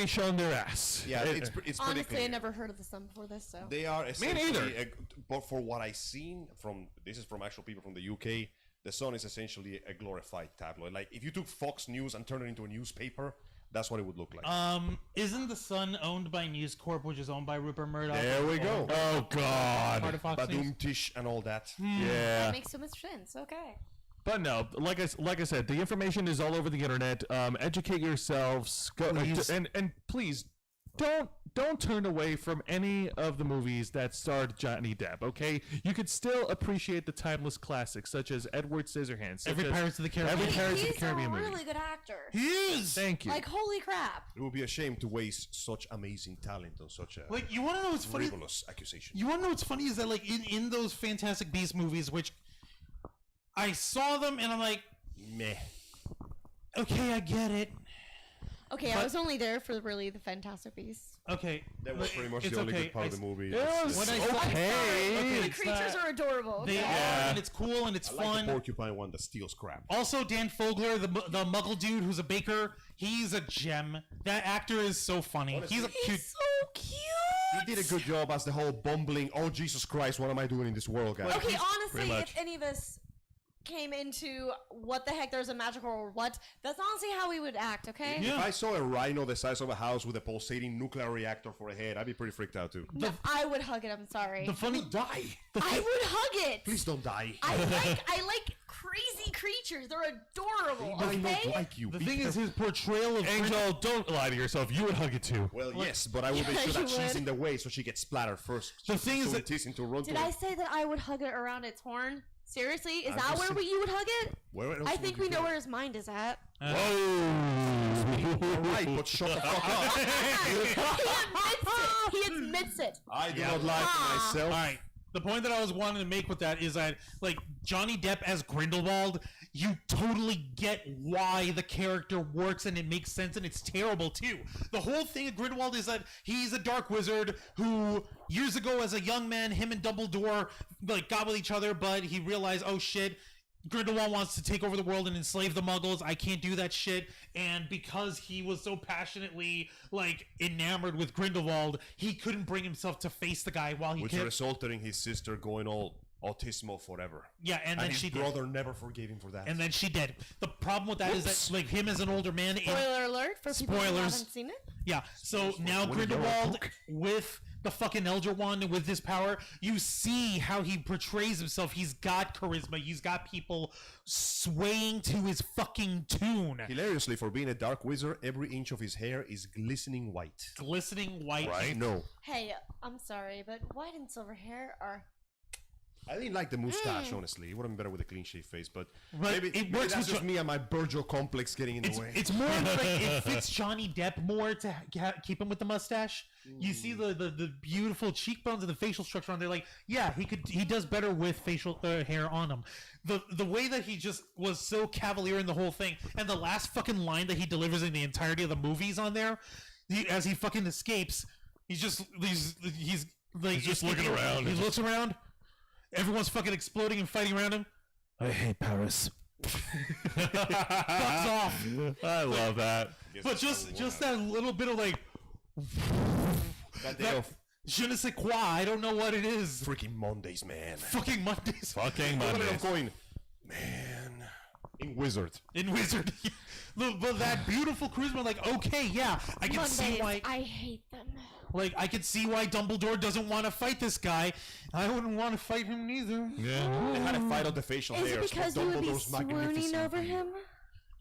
shown their ass. Yeah, it's pretty Honestly, clear. I never heard of the sun before this, so. They are neither. essentially, but for what I've seen from, this is from actual people from the UK, the Sun is essentially a glorified tabloid. Like, if you took Fox News and turned it into a newspaper, that's what it would look like. Isn't the Sun owned by News Corp, which is owned by Rupert Murdoch? There we go. Oh, Part God. of Fox News. Badoom Tish and all that. Yeah. That makes so much sense. Okay. But no, like I said, the information is all over the internet. Educate yourselves. Go Please. and please don't turn away from any of the movies that starred Johnny Depp. Okay, you could still appreciate the timeless classics such as Edward Scissorhands, such Every as Pirates of the Caribbean. every Pirates of the He's Caribbean a movie. really good actor. He is. Thank you. Like, holy crap. It would be a shame to waste such amazing talent on such a Like, you want to know what's funny? frivolous accusation. You want to know what's funny is that, like, in those Fantastic Beasts movies, which I saw them and I'm like, Meh. okay, I get it. Okay, I was only there for really the Fantastic Beasts. Okay, That was like, pretty much it's the only okay. good part of the movie. It was When I- okay. Okay, The it's creatures not- are adorable. They Okay? are, and it's cool and it's I like fun. the porcupine one that steals crap. Also, Dan Fogler, the Muggle dude who's a baker, he's a gem. That actor is so funny. He's a cute. He's so cute. He did a good job as the whole bumbling, oh Jesus Christ, what am I doing in this world guy? Okay, honestly, pretty much. if any of us came into what the heck, there's a magical or what, that's honestly how we would act, okay? Yeah. If I saw a rhino the size of a house with a pulsating nuclear reactor for a head, I'd be pretty freaked out too. No, I would hug it, I'm sorry. The funny Die! I would hug it. Please don't die. I like crazy creatures. They're adorable, I don't okay? like you. The Be thing is, careful. his portrayal of Angel, don't lie to yourself. You would hug it too. Well, yes, but I will make Yeah, sure that you she's would. in the way so she gets splattered first. The thing is that- it is into run Did to I it. say that I would hug it around its horn? Seriously? Is I'm that just where you would hug it? Where else I would think you we know go? where his mind is at. Whoa. All right, but shut the fuck up. He admits it. I do not lie to myself. All right. The point that I was wanting to make with that is that, like, Johnny Depp as Grindelwald, you totally get why the character works and it makes sense, and it's terrible too. The whole thing of Grindelwald is that he's a dark wizard who years ago as a young man, him and Dumbledore like got with each other, but he realized, oh shit, Grindelwald wants to take over the world and enslave the Muggles. I can't do that shit. And because he was so passionately like enamored with Grindelwald, he couldn't bring himself to face the guy while he Which could. resulted in his sister going all autismo forever. Yeah, and then his she brother never forgave him for that. did. And then she did. The problem with that is that like him as an older man. Spoiler alert for people who Spoilers. haven't seen it. Yeah. So now when you're a Grindelwald cook. with the fucking Elder Wand with his power, you see how he portrays himself. He's got charisma. He's got people swaying to his fucking tune. Hilariously, for being a dark wizard, every inch of his hair is glistening white. Glistening white. Right? No. Hey, I'm sorry, but white and silver hair are. I didn't like the mustache, honestly. It would have been better with a clean shaved face, but But maybe, it maybe works that's with just me and my Virgil complex getting in the way. It's more like it fits Johnny Depp more to keep him with the mustache. You see the beautiful cheekbones and the facial structure on there. Like, yeah, he does better with facial hair on him. The way that he just was so cavalier in the whole thing, and the last fucking line that he delivers in the entirety of the movies on there, as he fucking escapes, he's like just looking around. He looks around. Everyone's fucking exploding and fighting around him. I hate Paris. Fucks off. I love that. But just that little bit of like That day of je ne sais quoi. I don't know what it is. freaking Mondays, man. Fucking Mondays. Fucking Look at Mondays. him going, man, in Wizard. In Wizard. But that beautiful charisma, like, okay, yeah, I can see Mondays, why. I hate them. Like, I can see why Dumbledore doesn't want to fight this guy. I wouldn't want to fight him neither. Yeah. They had a fight on the facial Is it hairs, because but you would be Dumbledore's swooning magnificent. over him?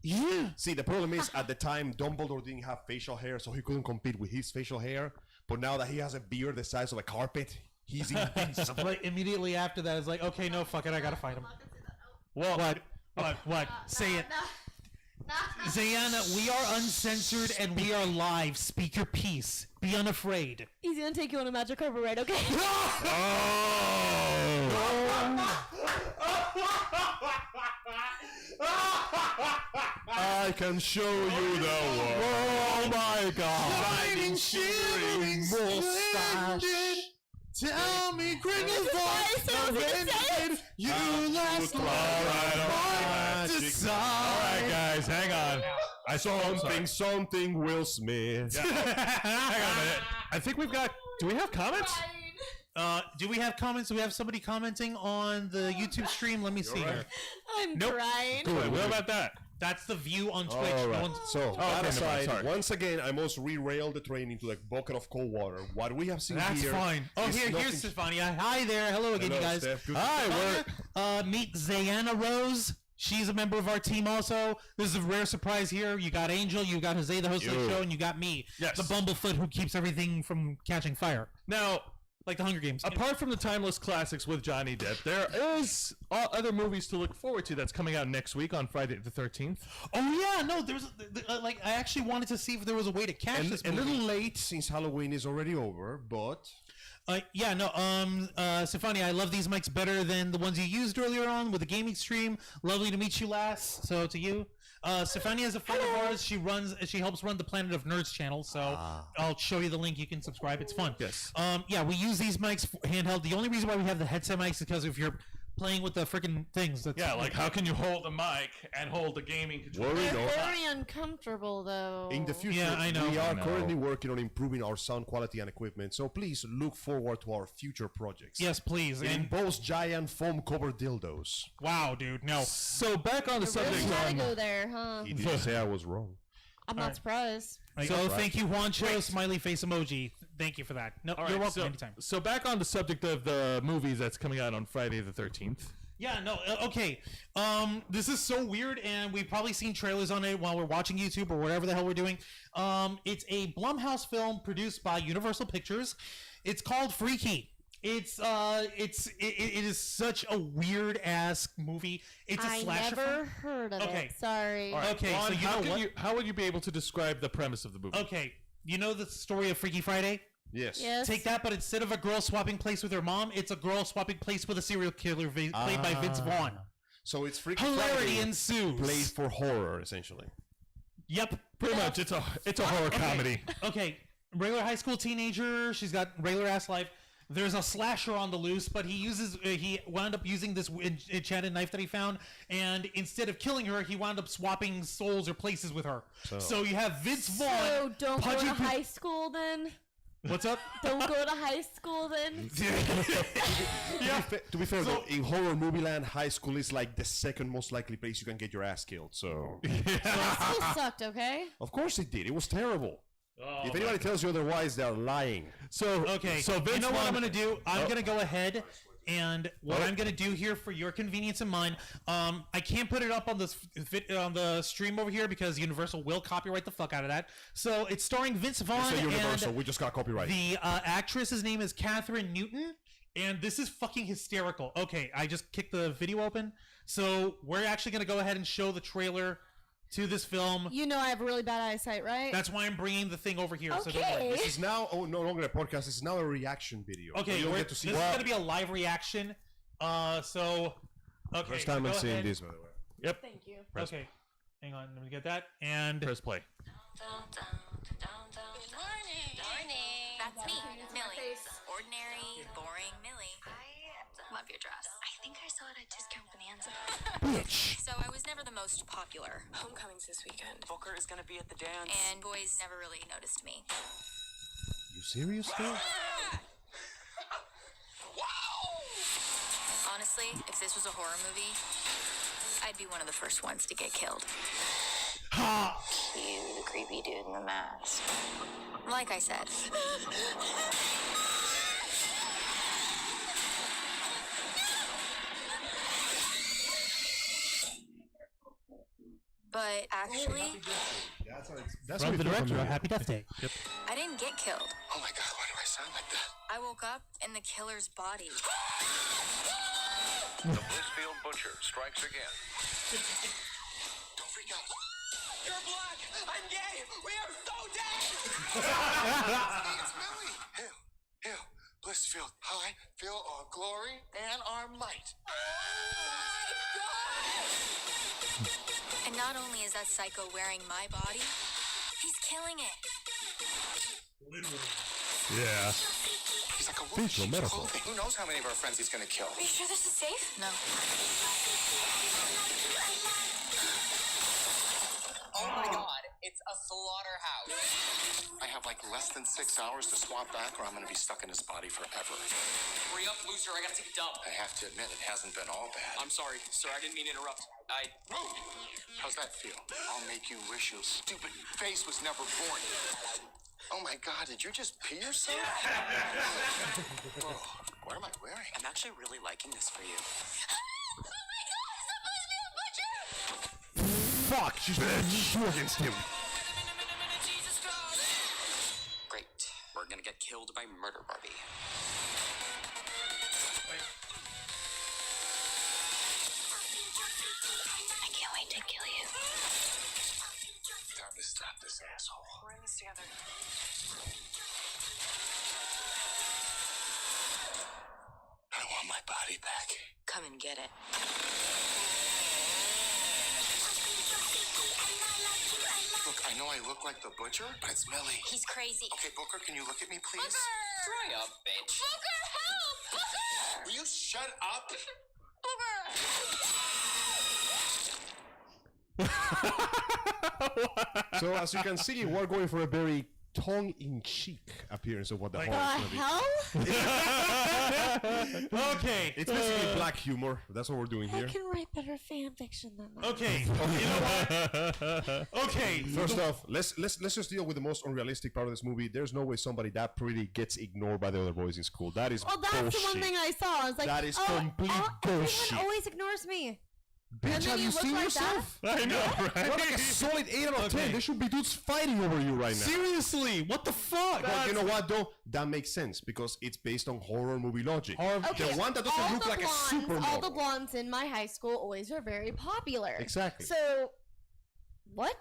Yeah. See, the problem is, at the time, Dumbledore didn't have facial hair, so he couldn't compete with his facial hair. But now that he has a beard the size of a carpet, he's invincible. Like, immediately after that, it's like, okay, no, fuck it, I gotta fight him. Well, What? Say it. Zayanna, we are uncensored and we are live. Speak your piece. Be unafraid. He's gonna take you on a magic carpet ride, okay? I can show you the world. Oh my God! Shining, shivering mustache. Tell me, Grindelwald, you last All right, guys, hang on. I saw Something Will Smith. Hang on a minute. I think we've got. Do we have comments? Do we have comments? Do we have somebody commenting on the YouTube stream? Let me see here. I'm Nope. crying. Good. What about that? That's the view on Twitch. All No right. one's- So, okay, that never aside, mind, sorry. once again, I must re-rail the train into like bucket of cold water. What we have seen That's here. fine. Oh, is here's nothing- Stefania. Hi there. Hello again, Hello, you guys. Steph. Good to Hi, see we're. Meet Zayanna Rose. She's a member of our team also. This is a rare surprise here. You got Angel, you got Jose, the host of the Yo. show, and you got me, Yes. the bumblefoot who keeps everything from catching fire. Now, Like the Hunger Games. apart from the timeless classics with Johnny Depp, there is other movies to look forward to that's coming out next week on Friday the 13th. Oh, yeah. No, there's like, I actually wanted to see if there was a way to catch this A movie. little late since Halloween is already over, but Yeah, no, Stefania, I love these mics better than the ones you used earlier on with the gaming stream. Lovely to meet you last. So to you. Stefania is a friend of ours. She helps run the Planet of Nerds channel. So I'll show you the link. You can subscribe. It's fun. Yes. Yeah, we use these mics handheld. The only reason why we have the headset mics is because if you're playing with the freaking things, that's, Yeah, like how can you hold a mic and hold the gaming controller? worry They're no. very uncomfortable, though. In the future, Yeah, I know. we are I know. currently working on improving our sound quality and equipment. So please look forward to our future projects. yes, please. It And involves giant foam covered dildos. wow, dude, no. So back on the You really subject. gotta go there, huh? He didn't say I was wrong. I'm not surprised. Like, oh, thank you, Juancho. Smiley face emoji. Thank you for that. No, All you're right, welcome so, anytime. so back on the subject of the movies that's coming out on Friday the 13th. Yeah, no, okay. This is so weird, and we've probably seen trailers on it while we're watching YouTube or whatever the hell we're doing. It's a Blumhouse film produced by Universal Pictures. It's called Freaky. It is such a weird ass movie. It's a I slasher never film. heard of Okay. it. Sorry. All right, Okay, Juan, so you how know can what? you how would you be able to describe the premise of the movie? Okay, you know the story of Freaky Friday? Yes. Yes. Take that, but instead of a girl swapping place with her mom, it's a girl swapping place with a serial killer played by Vince Vaughn. So it's freaking Hilarity ensues. played for horror, essentially. Yep. Pretty much, it's a horror comedy. Okay, regular high school teenager. She's got regular ass life. there's a slasher on the loose, but he wound up using this enchanted knife that he found, and instead of killing her, he wound up swapping souls or places with her. So you have Vince Vaughn. So don't go to high school then. What's up? Don't go to high school then. To be fair, though, in horror movie land, high school is like the second most likely place you can get your ass killed. So, High school sucked, okay? of course it did. It was terrible. If anybody tells you otherwise, they're lying. So Okay, so Vince you know what I'm Vaughn- going to do? I'm going to go ahead, and what I'm going to do here for your convenience and mine, I can't put it up on the stream over here because Universal will copyright the fuck out of that. So it's starring Vince Vaughn So Universal, and we just got copyright. the actress's name is Catherine Newton, and this is fucking hysterical. Okay, I just kicked the video open, so we're actually going to go ahead and show the trailer to this film. You know I have really bad eyesight, right? That's why I'm bringing the thing over here. So don't Okay. worry. This is now no longer a podcast. This is now a reaction video. Okay, you don't this get to see. is going to be a live reaction. Okay. First time go I'm seeing ahead. this, by the way. Yep. Thank you. Okay, hang on, let me get that. And Press play. That's me, Millie. Ordinary, boring Millie. I love your dress. I think I saw it at Discount Bonanza. Bitch. So I was never the most popular. Homecoming's this weekend. Booker is gonna be at the dance. And boys never really noticed me. You serious though? Honestly, if this was a horror movie, I'd be one of the first ones to get killed. You, the creepy dude in the mask. Like I said. But actually, That's from what the we feel director, familiar. Happy Death Day. I didn't get killed. Oh my god, why do I sound like that? I woke up in the killer's body. The Blissfield Butcher strikes again. Don't freak out. You're black! I'm gay! We are so dead! It's Millie. Hail, Blissfield, high, feel our glory and our might. And not only is that psycho wearing my body, he's killing it. Yeah. He's like a wolf. Visual in sheep's metaphor. clothing. Who knows how many of our friends he's gonna kill? Are you sure this is safe? No. Oh my god, it's a slaughterhouse. I have like less than 6 hours to swap back or I'm gonna be stuck in his body forever. Hurry up, loser, I gotta take a dump. I have to admit, it hasn't been all bad. I'm sorry, sir, I didn't mean to interrupt. How's that feel? I'll make you wish your stupid face was never born. Oh my god, did you just pee yourself? Oh, what am I wearing? I'm actually really liking this for you. Fuck, she's been against him. Great. We're gonna get killed by Murder Barbie. I can't wait to kill you. Time to stop this asshole. We're in this together. I want my body back. Come and get it. Look, I know I look like the butcher, but it's Millie. He's crazy. Okay, Booker, can you look at me, please? Dry up, bitch. Booker, help! Booker! Will you shut up? So as you can see, we're going for a very tongue-in-cheek appearance of what the horror is gonna be. Hell? Okay. It's basically black humor. That's what we're doing I here. can write better fan fiction than that. Okay. You know what? Okay. First off, let's just deal with the most unrealistic part of this movie. There's no way somebody that pretty gets ignored by the other boys in school. That is Well, that's bullshit. the one thing I saw. I was like, That is oh, complete everyone bullshit. always ignores me. Bitch, And then have you you look seen like yourself? I know, right? You're like a solid 8 out of 10. Okay. There should be dudes fighting over you right now. Seriously, what the fuck? But you know what though? That makes sense because it's based on horror movie logic. Okay, The one that doesn't all look the like a blondes, all the supermodel. blondes in my high school always were very popular. Exactly. So What?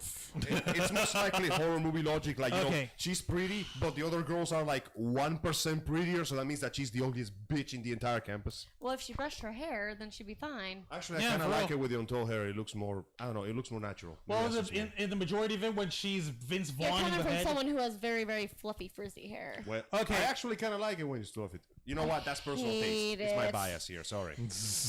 It's most likely horror movie logic. Like, you know, Okay. she's pretty, but the other girls are like 1% prettier, so that means that she's the ugliest bitch in the entire campus. Well, if she brushed her hair, then she'd be fine. Actually, I Yeah, kind of for like real. it with the untold hair. It looks more, I don't know, it looks more natural. Maybe Well, that's just me. in the majority of it, when she's Vince You're Vaughn in coming the from head. someone who has very, very fluffy, frizzy hair. Well, Okay. I actually kind of like it when you stuff it. You know what? That's personal taste. hate It's my it. bias here. Sorry.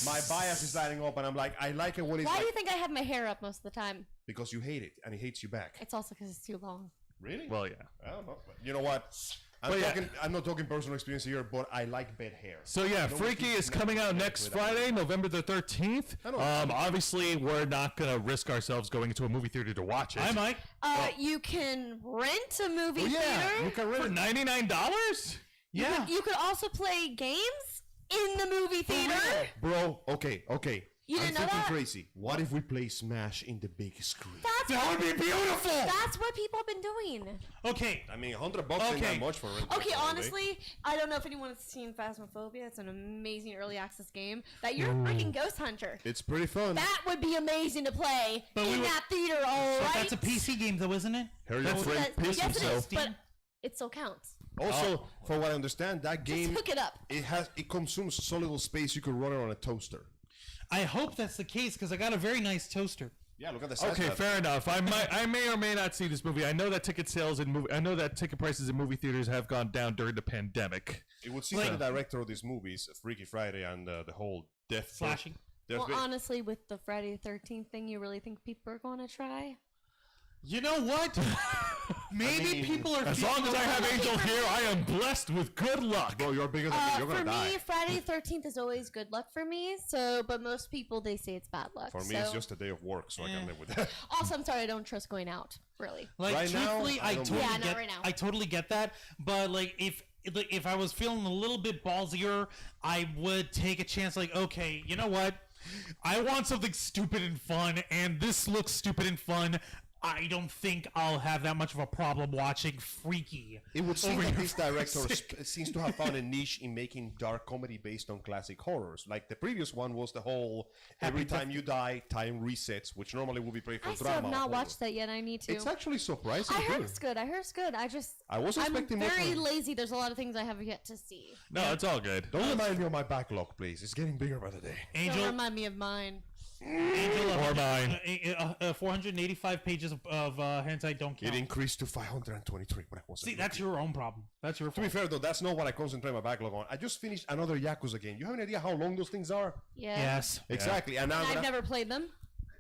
My bias is lighting up, and I'm like, I like it when it's Why like, do you think I have my hair up most of the time? because you hate it, and he hates you back. It's also because it's too long. Really? Well, yeah. I don't know. You know what? I'm not talking personal experience here, but I like bad hair. So yeah, No Freaky one is keeps coming out nothing next with that. Friday, November the 13th. I know. Obviously, we're not gonna risk ourselves going into a movie theater to watch it. I might. You can rent a movie Oh, yeah, theater. you can rent For it. $99? Yeah. You could also play games in the movie theater. Bro, okay. You I'm didn't know thinking that? crazy. What if we play Smash in the big screen? That would be beautiful. That's what people have been doing. Okay. I mean, $100 ain't Okay. that much for renting. Okay, a holiday. honestly, I don't know if anyone has seen Phasmophobia. It's an amazing early access game that you're a freaking ghost hunter. It's pretty fun. That would be amazing to play But we in would- that theater, all But right? that's a PC game, though, isn't it? Hear your Yes, friend piss yes, it himself. is, but it still counts. Also, for what I understand, that game Just hook it up. it consumes so little space you could run it on a toaster. I hope that's the case because I got a very nice toaster. Yeah, look at the size. Okay, of that. fair enough. I may or may not see this movie. I know that ticket sales and I know that ticket prices in movie theaters have gone down during the pandemic. It would seem that the director of these movies, Freaky Friday, and the whole death Slashing. there's Well, been- honestly, with the Friday the 13th thing, you really think people are going to try? You know what? Maybe mean, people are. As long as I have Angel here, I am blessed with good luck. Bro, you're bigger than me. You're For gonna die. me, Friday the 13th is always good luck for me. So, but most people they say it's bad luck. For me, so. it's just a day of work, so I can live with that. Also, I'm sorry, I don't trust going out. Really. Like Right now, truthfully, I I don't totally Yeah, not get. right now. I totally get that. But like, if I was feeling a little bit ballsier, I would take a chance. Like, okay, you know what? I want something stupid and fun, and this looks stupid and fun. I don't think I'll have that much of a problem watching Freaky. It would seem over that here this for director sick. seems to have found a niche in making dark comedy based on classic horrors. Like the previous one was the whole every time you die, time resets, which normally would be played for I still drama. have not horror. watched that yet. I need to. It's actually surprisingly I heard good. it's good. I heard it's good. I was expecting I'm more very from- lazy. There's a lot of things I have yet to see. No, it's all good. Don't remind me of my backlog, please. It's getting bigger by the day. Don't Angel, remind me of mine. Angel, Or mine. 485 pages of hentai don't It count. increased to 523. But I wasn't See, that's looking. your own problem. That's your To be fault. fair, though, that's not what I concentrate my backlog on. I just finished another Yakuza game. You have any idea how long those things are? Yeah. Yes, Exactly. And now And that I've never played them.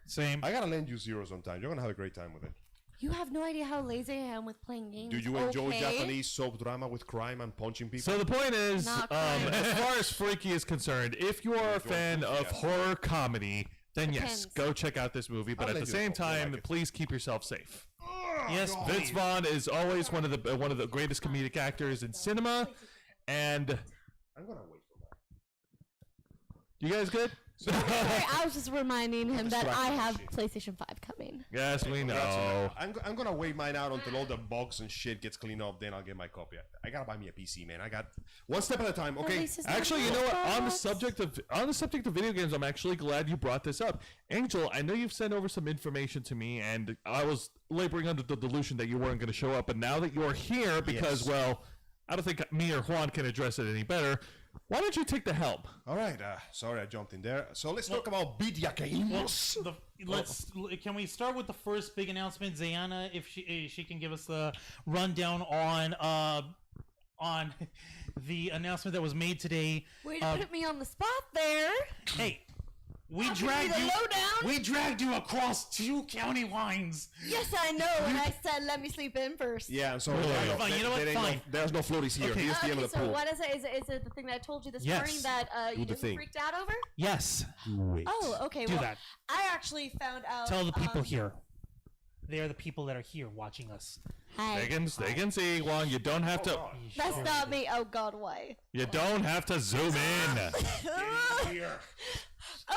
same. I gotta lend you Zero sometime. You're gonna have a great time with it. You have no idea how lazy I am with playing games. Do you enjoy okay? Japanese soap drama with crime and punching people? So the point is, Not quite. as far as Freaky is concerned, if you are a fan of horror comedy, then yes, Depends. go check out this movie. But I'll at let the you same know. You'll time, like it. please keep yourself safe. Yes, Vince Vaughn is always one of the greatest comedic actors in cinema, and I'm gonna wait for that. you guys good? Sorry, I was just reminding him that I have Shit. PlayStation 5 coming. Yes, we know. I'm gonna wait mine out until all the bugs and shit gets cleaned up. Then I'll get my copy. I gotta buy me a PC, man. I got one step at a time. Okay. least it's not Actually, you know what? On the Xbox. subject of video games, I'm actually glad you brought this up. Angel, I know you've sent over some information to me, and I was laboring under the delusion that you weren't going to show up. But now that you're here, because Yes. well, I don't think me or Juan can address it any better. Why don't you take the helm? All right. Sorry, I jumped in there. So let's talk about video games. Can we start with the first big announcement, Zayana? If she can give us the rundown on the announcement that was made today. Way to put me on the spot there. Hey, we I'll give you dragged the you. lowdown. We dragged you across 2 county lines. Yes, I know. And I said, let me sleep in first. Yeah, and so Fine, you know what? Fine. There's no floaties here. Okay. Here's the end Okay, of the so pool. what is it? Is it the thing that I told you this Yes. morning that you the just thing. freaked out over? Yes. Oh, okay. Do well, that. I actually found out. Tell the people here. They are the people that are here watching us. Hi. They can see, Juan. You don't have to. That's not me. Oh God, why? You don't have to zoom in.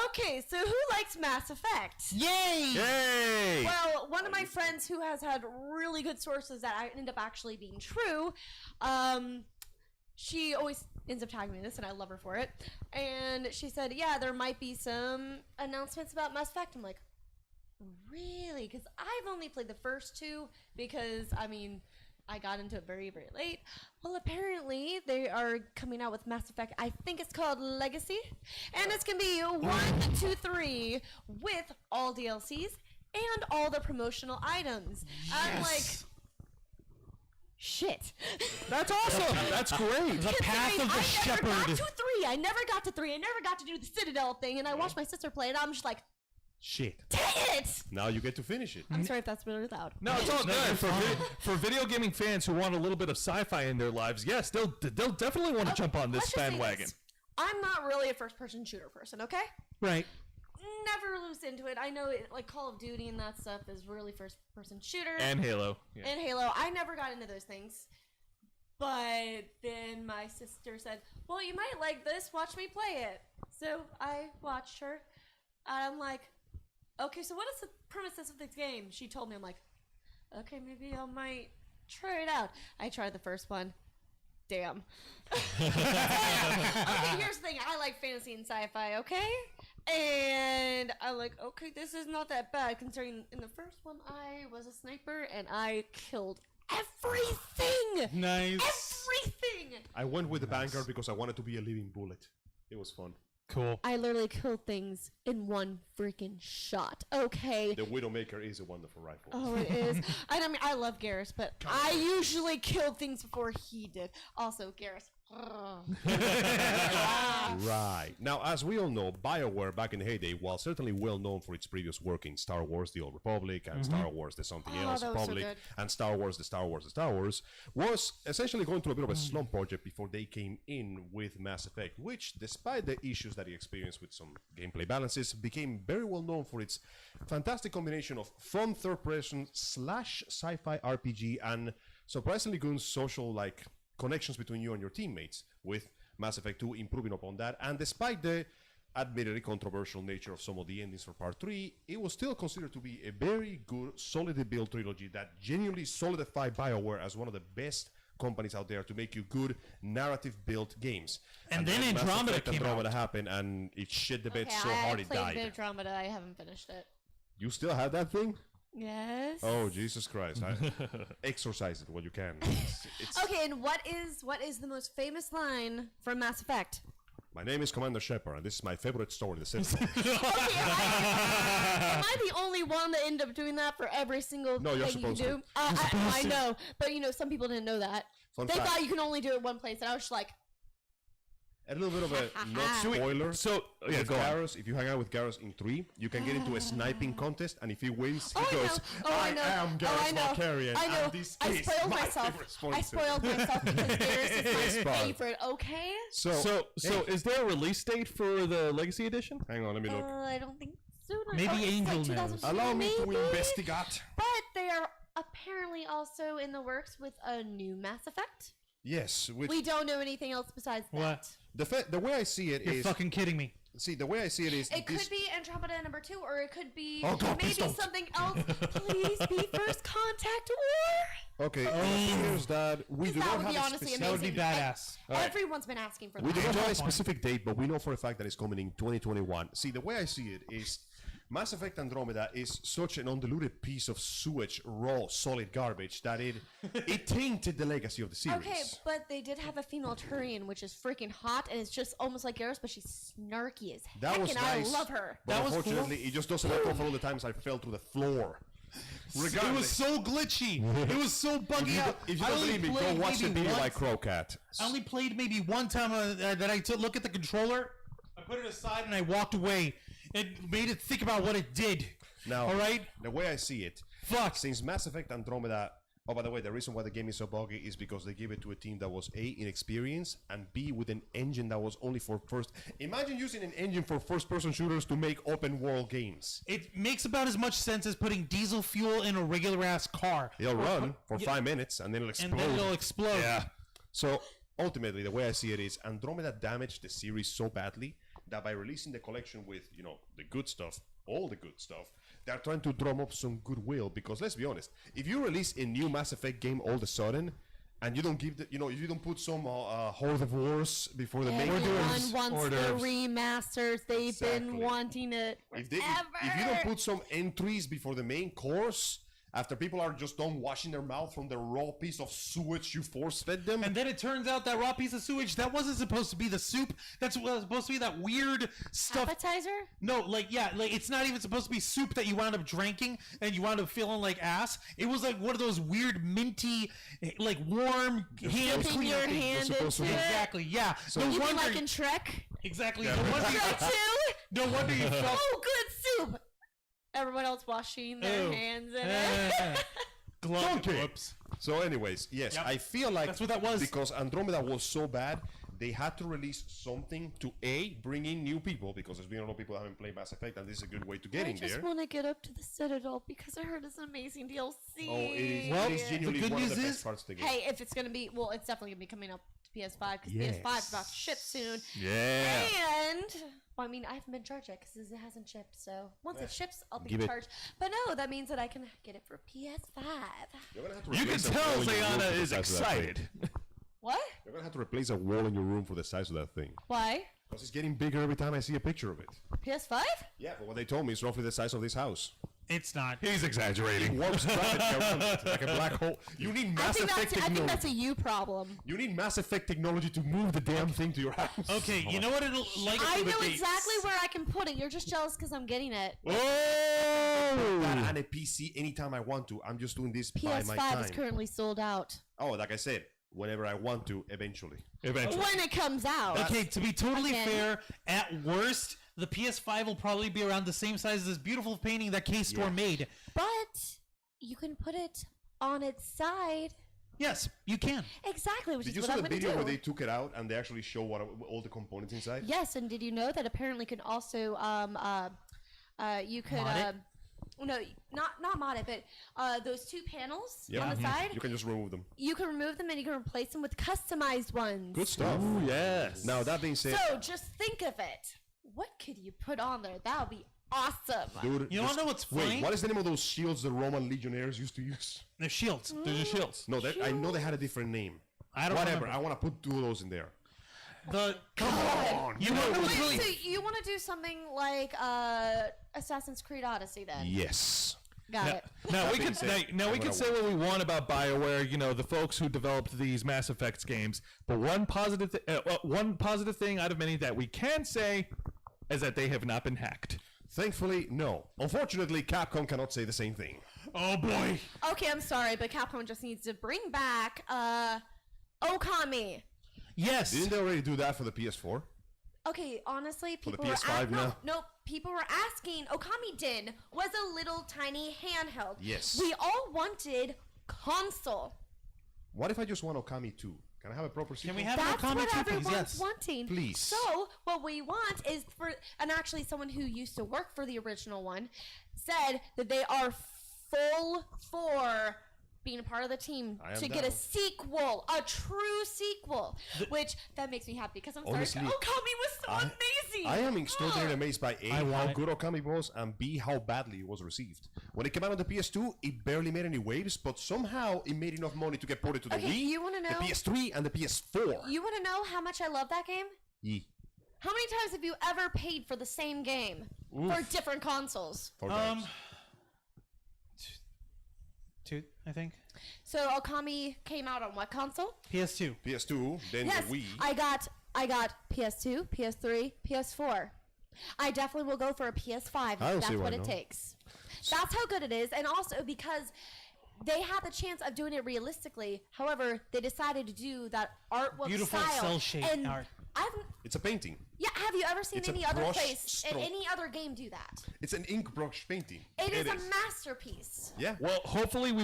Okay, so who likes Mass Effect? Yay! Yay! Well, one of my friends who has had really good sources that end up actually being true, she always ends up tagging me in this, and I love her for it. And she said, yeah, there might be some announcements about Mass Effect. I'm like, Really? Because I've only played the first two because, I mean, I got into it very, very late. Well, apparently they are coming out with Mass Effect. I think it's called Legacy. And it's going to be 1, 2, 3 with all DLCs and all the promotional items. I'm like, shit. That's awesome. That's great. The path of the shepherd. I never got to 3. I never got to 3. I never got to do the Citadel thing. And I watched my sister play it. I'm just like, Shit. dang it! Now you get to finish it. I'm sorry if that's really loud. No, it's all good. For video gaming fans who want a little bit of sci-fi in their lives, yes, they'll definitely want to jump on this Let's just say bandwagon. this. I'm not really a first-person shooter person, okay? Right. Never lose into it. I know it, like Call of Duty and that stuff is really first-person shooter. And Halo. Yeah. And Halo. I never got into those things. But then my sister said, well, you might like this. Watch me play it. So I watched her. And I'm like, okay, so what is the premises of this game? She told me. I'm like, okay, maybe I might try it out. I tried the first one. Damn. Okay, here's the thing. I like fantasy and sci-fi, okay? And I'm like, okay, this is not that bad considering in the first one I was a sniper and I killed everything. Nice. Everything. I went with the Vanguard because I wanted to be a living bullet. It was fun. Cool. I literally killed things in one freaking shot. Okay. The Widowmaker is a wonderful rifle. Oh, it is. I mean, I love Garrus, but I usually killed things before he did. Also, Garrus. Right. Now, as we all know, BioWare back in the heyday, while certainly well known for its previous work in Star Wars The Old Republic and Star Wars The Something Else that was so Republic good. and Star Wars The Star Wars The Star Wars, was essentially going through a bit of a slump project before they came in with Mass Effect, which, despite the issues that he experienced with some gameplay balances, became very well known for its fantastic combination of fun third-person / sci-fi RPG and surprisingly good social, like, connections between you and your teammates, with Mass Effect 2 improving upon that. And despite the admittedly controversial nature of some of the endings for Part 3, it was still considered to be a very good, solidly built trilogy that genuinely solidified BioWare as one of the best companies out there to make you good narrative-built games. And then Mass Andromeda Effect came Andromeda out. happened, and it shit the bed Okay, so hard I it played died. Andromeda. I haven't finished it. You still have that thing? Yes. Oh, Jesus Christ. Exorcise it while you can. It's Okay, and what is the most famous line from Mass Effect? My name is Commander Shepard, and this is my favorite story in the system. Okay, am I the only one that ended up doing that for every single No, you're thing you supposed do? to. I know, but some people didn't know that. Fun They fact. thought you can only do it one place, and I was just like, A little bit of a not spoiler. So, yeah, With go on. Garrus, if you hang out with Garrus in 3, you can get into a sniping contest, and if he wins, he oh, goes, I know. am Oh, Garrus I know. Targaryen, I know. and this I is spoiled my myself. favorite sponsor." I spoiled myself because Garrus is my fun. favorite. Okay. So is there a release date for the Legacy Edition? Hang on, let me look. I don't think so. Maybe it's Angel knows. 2002, Allow me to maybe. investigate. But they are apparently also in the works with a new Mass Effect. Yes, which We don't know anything else besides What? that. the way I see it You're is, fucking kidding me. see, the way I see it is, It this, could be Andromeda number 2, or it could be Oh, God, please maybe don't. something else. Please be First Contact War. okay, the thing is that we do That not would be have a honestly specific, That would be amazing. badass. Everyone's been asking for we that. do not have a specific date, but we know for a fact that it's coming in 2021. See, the way I see it is, Mass Effect Andromeda is such an undiluted piece of sewage, raw, solid garbage that it tainted the legacy of the series. Okay, but they did have a female Turian, which is freaking hot, and it's just almost like Garrus, but she's snarky as That heck, was and nice. I love her. But That was unfortunately, it just doesn't happen for all the times I fell through the floor. It was so glitchy. It was so buggy out. If you I don't only believe me, go played watch the maybe video by once. Crowcat. I only played maybe one time that I took look at the controller. I put it aside and I walked away. It made it think about what it did. Now, all right. the way I see it, Fuck. since Mass Effect Andromeda, oh, by the way, the reason why the game is so buggy is because they gave it to a team that was A, inexperienced, and B, with an engine that was only for first. Imagine using an engine for first-person shooters to make open-world games. It makes about as much sense as putting diesel fuel in a regular ass car. It'll run for 5 minutes, and then it'll explode. And then it'll explode. Yeah. So, ultimately, the way I see it is Andromeda damaged the series so badly that by releasing the collection with, the good stuff, all the good stuff, they're trying to drum up some goodwill, because let's be honest, if you release a new Mass Effect game all of a sudden, And you don't give the, if you don't put some Horde of Wars before the main Everyone course. wants the remasters. They've been Exactly. wanting it If forever. you don't put some entries before the main course, after people are just done washing their mouth from the raw piece of sewage you force fed them, And then it turns out that raw piece of sewage, that wasn't supposed to be the soup. That's supposed to be that weird stuff. Appetizer? No, it's not even supposed to be soup that you wound up drinking and you wound up feeling like ass. It was like one of those weird minty, like warm hand Dipping cleaner your things. hand supposed to into be- it. Exactly, yeah. No You mean wonder, like in Shrek? exactly. Yeah. No wonder, Shrek 2? no wonder you felt. Oh, good soup! Everyone else washing their Ew. hands in it. Donkey. Whoops. So, anyways, yes, Yep. I feel like That's what that was. because Andromeda was so bad, they had to release something to bring in new people because there's been a lot of people that haven't played Mass Effect, and this is a good way to get I in just there. want to get up to the Citadel because I heard it's an amazing DLC. Oh, it Well, is the genuinely good one of the news best is- parts of the game. Hey, if it's gonna be, well, it's definitely gonna be coming up to PS5 because Yes. PS5 is about to ship soon. Yeah. And well, I mean, I haven't been charged yet because it hasn't shipped. So once it ships, I'll be Give it- charged. But no, that means that I can get it for PS5. You're gonna have to You can replace a tell wall in your room Zayana for the is size of that thing. excited. What? You're gonna have to replace a wall in your room for the size of that thing. Why? Because it's getting bigger every time I see a picture of it. PS5? Yeah, but what they told me is roughly the size of this house. It's not. He's exaggerating. Warps gravity around it like a black hole. You need Mass Effect I think technology. that's a you problem. You need Mass Effect technology to move the damn thing to your house. Okay, you know what it'll like. I for the know gates. exactly where I can put it. You're just jealous because I'm getting it. That Oh! and a PC anytime I want to. I'm just doing this by my PS5 time. is currently sold out. Oh, like I said, whenever I want to, eventually. Eventually. When it comes out. Okay, to be totally Again. fair, at worst, the PS5 will probably be around the same size as this beautiful painting that K-Store made. But you can put it on its side. Yes, you can. Exactly, which Did is you what see I'm the going to video do. where they took it out and they actually show all the components inside? Yes, and did you know that apparently can also you could Mod it? no, not mod it, but those two panels Yeah. on the side, You can just remove them. you can remove them and you can replace them with customized ones. Good stuff. Ooh, yes. Now, that being said, So just think of it. What could you put on there? That would be awesome. dude, You wanna know what's funny? Wait, what is the name of those shields the Roman legionnaires used to use? They're shields. They're just shields. No, I know they had a different name. I don't Whatever. remember. I want to put 2 of those in there. Come on. You know what's Wait, really so you want to do something like Assassin's Creed Odyssey then? Yes. Got it. Now we being can said, now we I'm can gonna say what we want about BioWare, the folks who developed these Mass Effect games. But one positive thing out of many that we can say is that they have not been hacked. Thankfully, no. Unfortunately, Capcom cannot say the same thing. Oh boy. Okay, I'm sorry, but Capcom just needs to bring back Okami. Yes. Didn't they already do that for the PS4? Okay, honestly, the people were PS5 now? no, people were asking. Okami Din was a little tiny handheld. Yes. We all wanted console. What if I just want Okami 2? Can I have a proper sequel? Can we have That's Okami what 2, everyone's please? Yes. wanting. Please. So what we want is and actually someone who used to work for the original one said that they are full for being a part of the team I am to get a down. sequel, a true sequel, which that makes me happy because I'm Honestly, sorry. Okami was so amazing. I am extraordinarily Ugh. amazed by A, I how want it. good Okami was, and B, how badly it was received. When it came out on the PS2, it barely made any waves, but somehow it made enough money to get ported to the Okay, Wii, you wanna know- the PS3, and the PS4. You want to know how much I love that game? Yee. How many times have you ever paid for the same game for different consoles? 4 times. 2, I think. So Okami came out on what console? PS2. PS2, then Yes, the Wii. I got PS2, PS3, PS4. I definitely will go for a PS5 I don't if see that's why what it not. takes. That's how good it is, and also because they had the chance of doing it realistically. However, they decided to do that artwork Beautiful style. cell-shaded and art. It's a painting. Yeah, have you ever seen It's a any other brush place, stroke. any other game do that? It's an ink brush painting. It is a masterpiece. Yeah. Well, hopefully we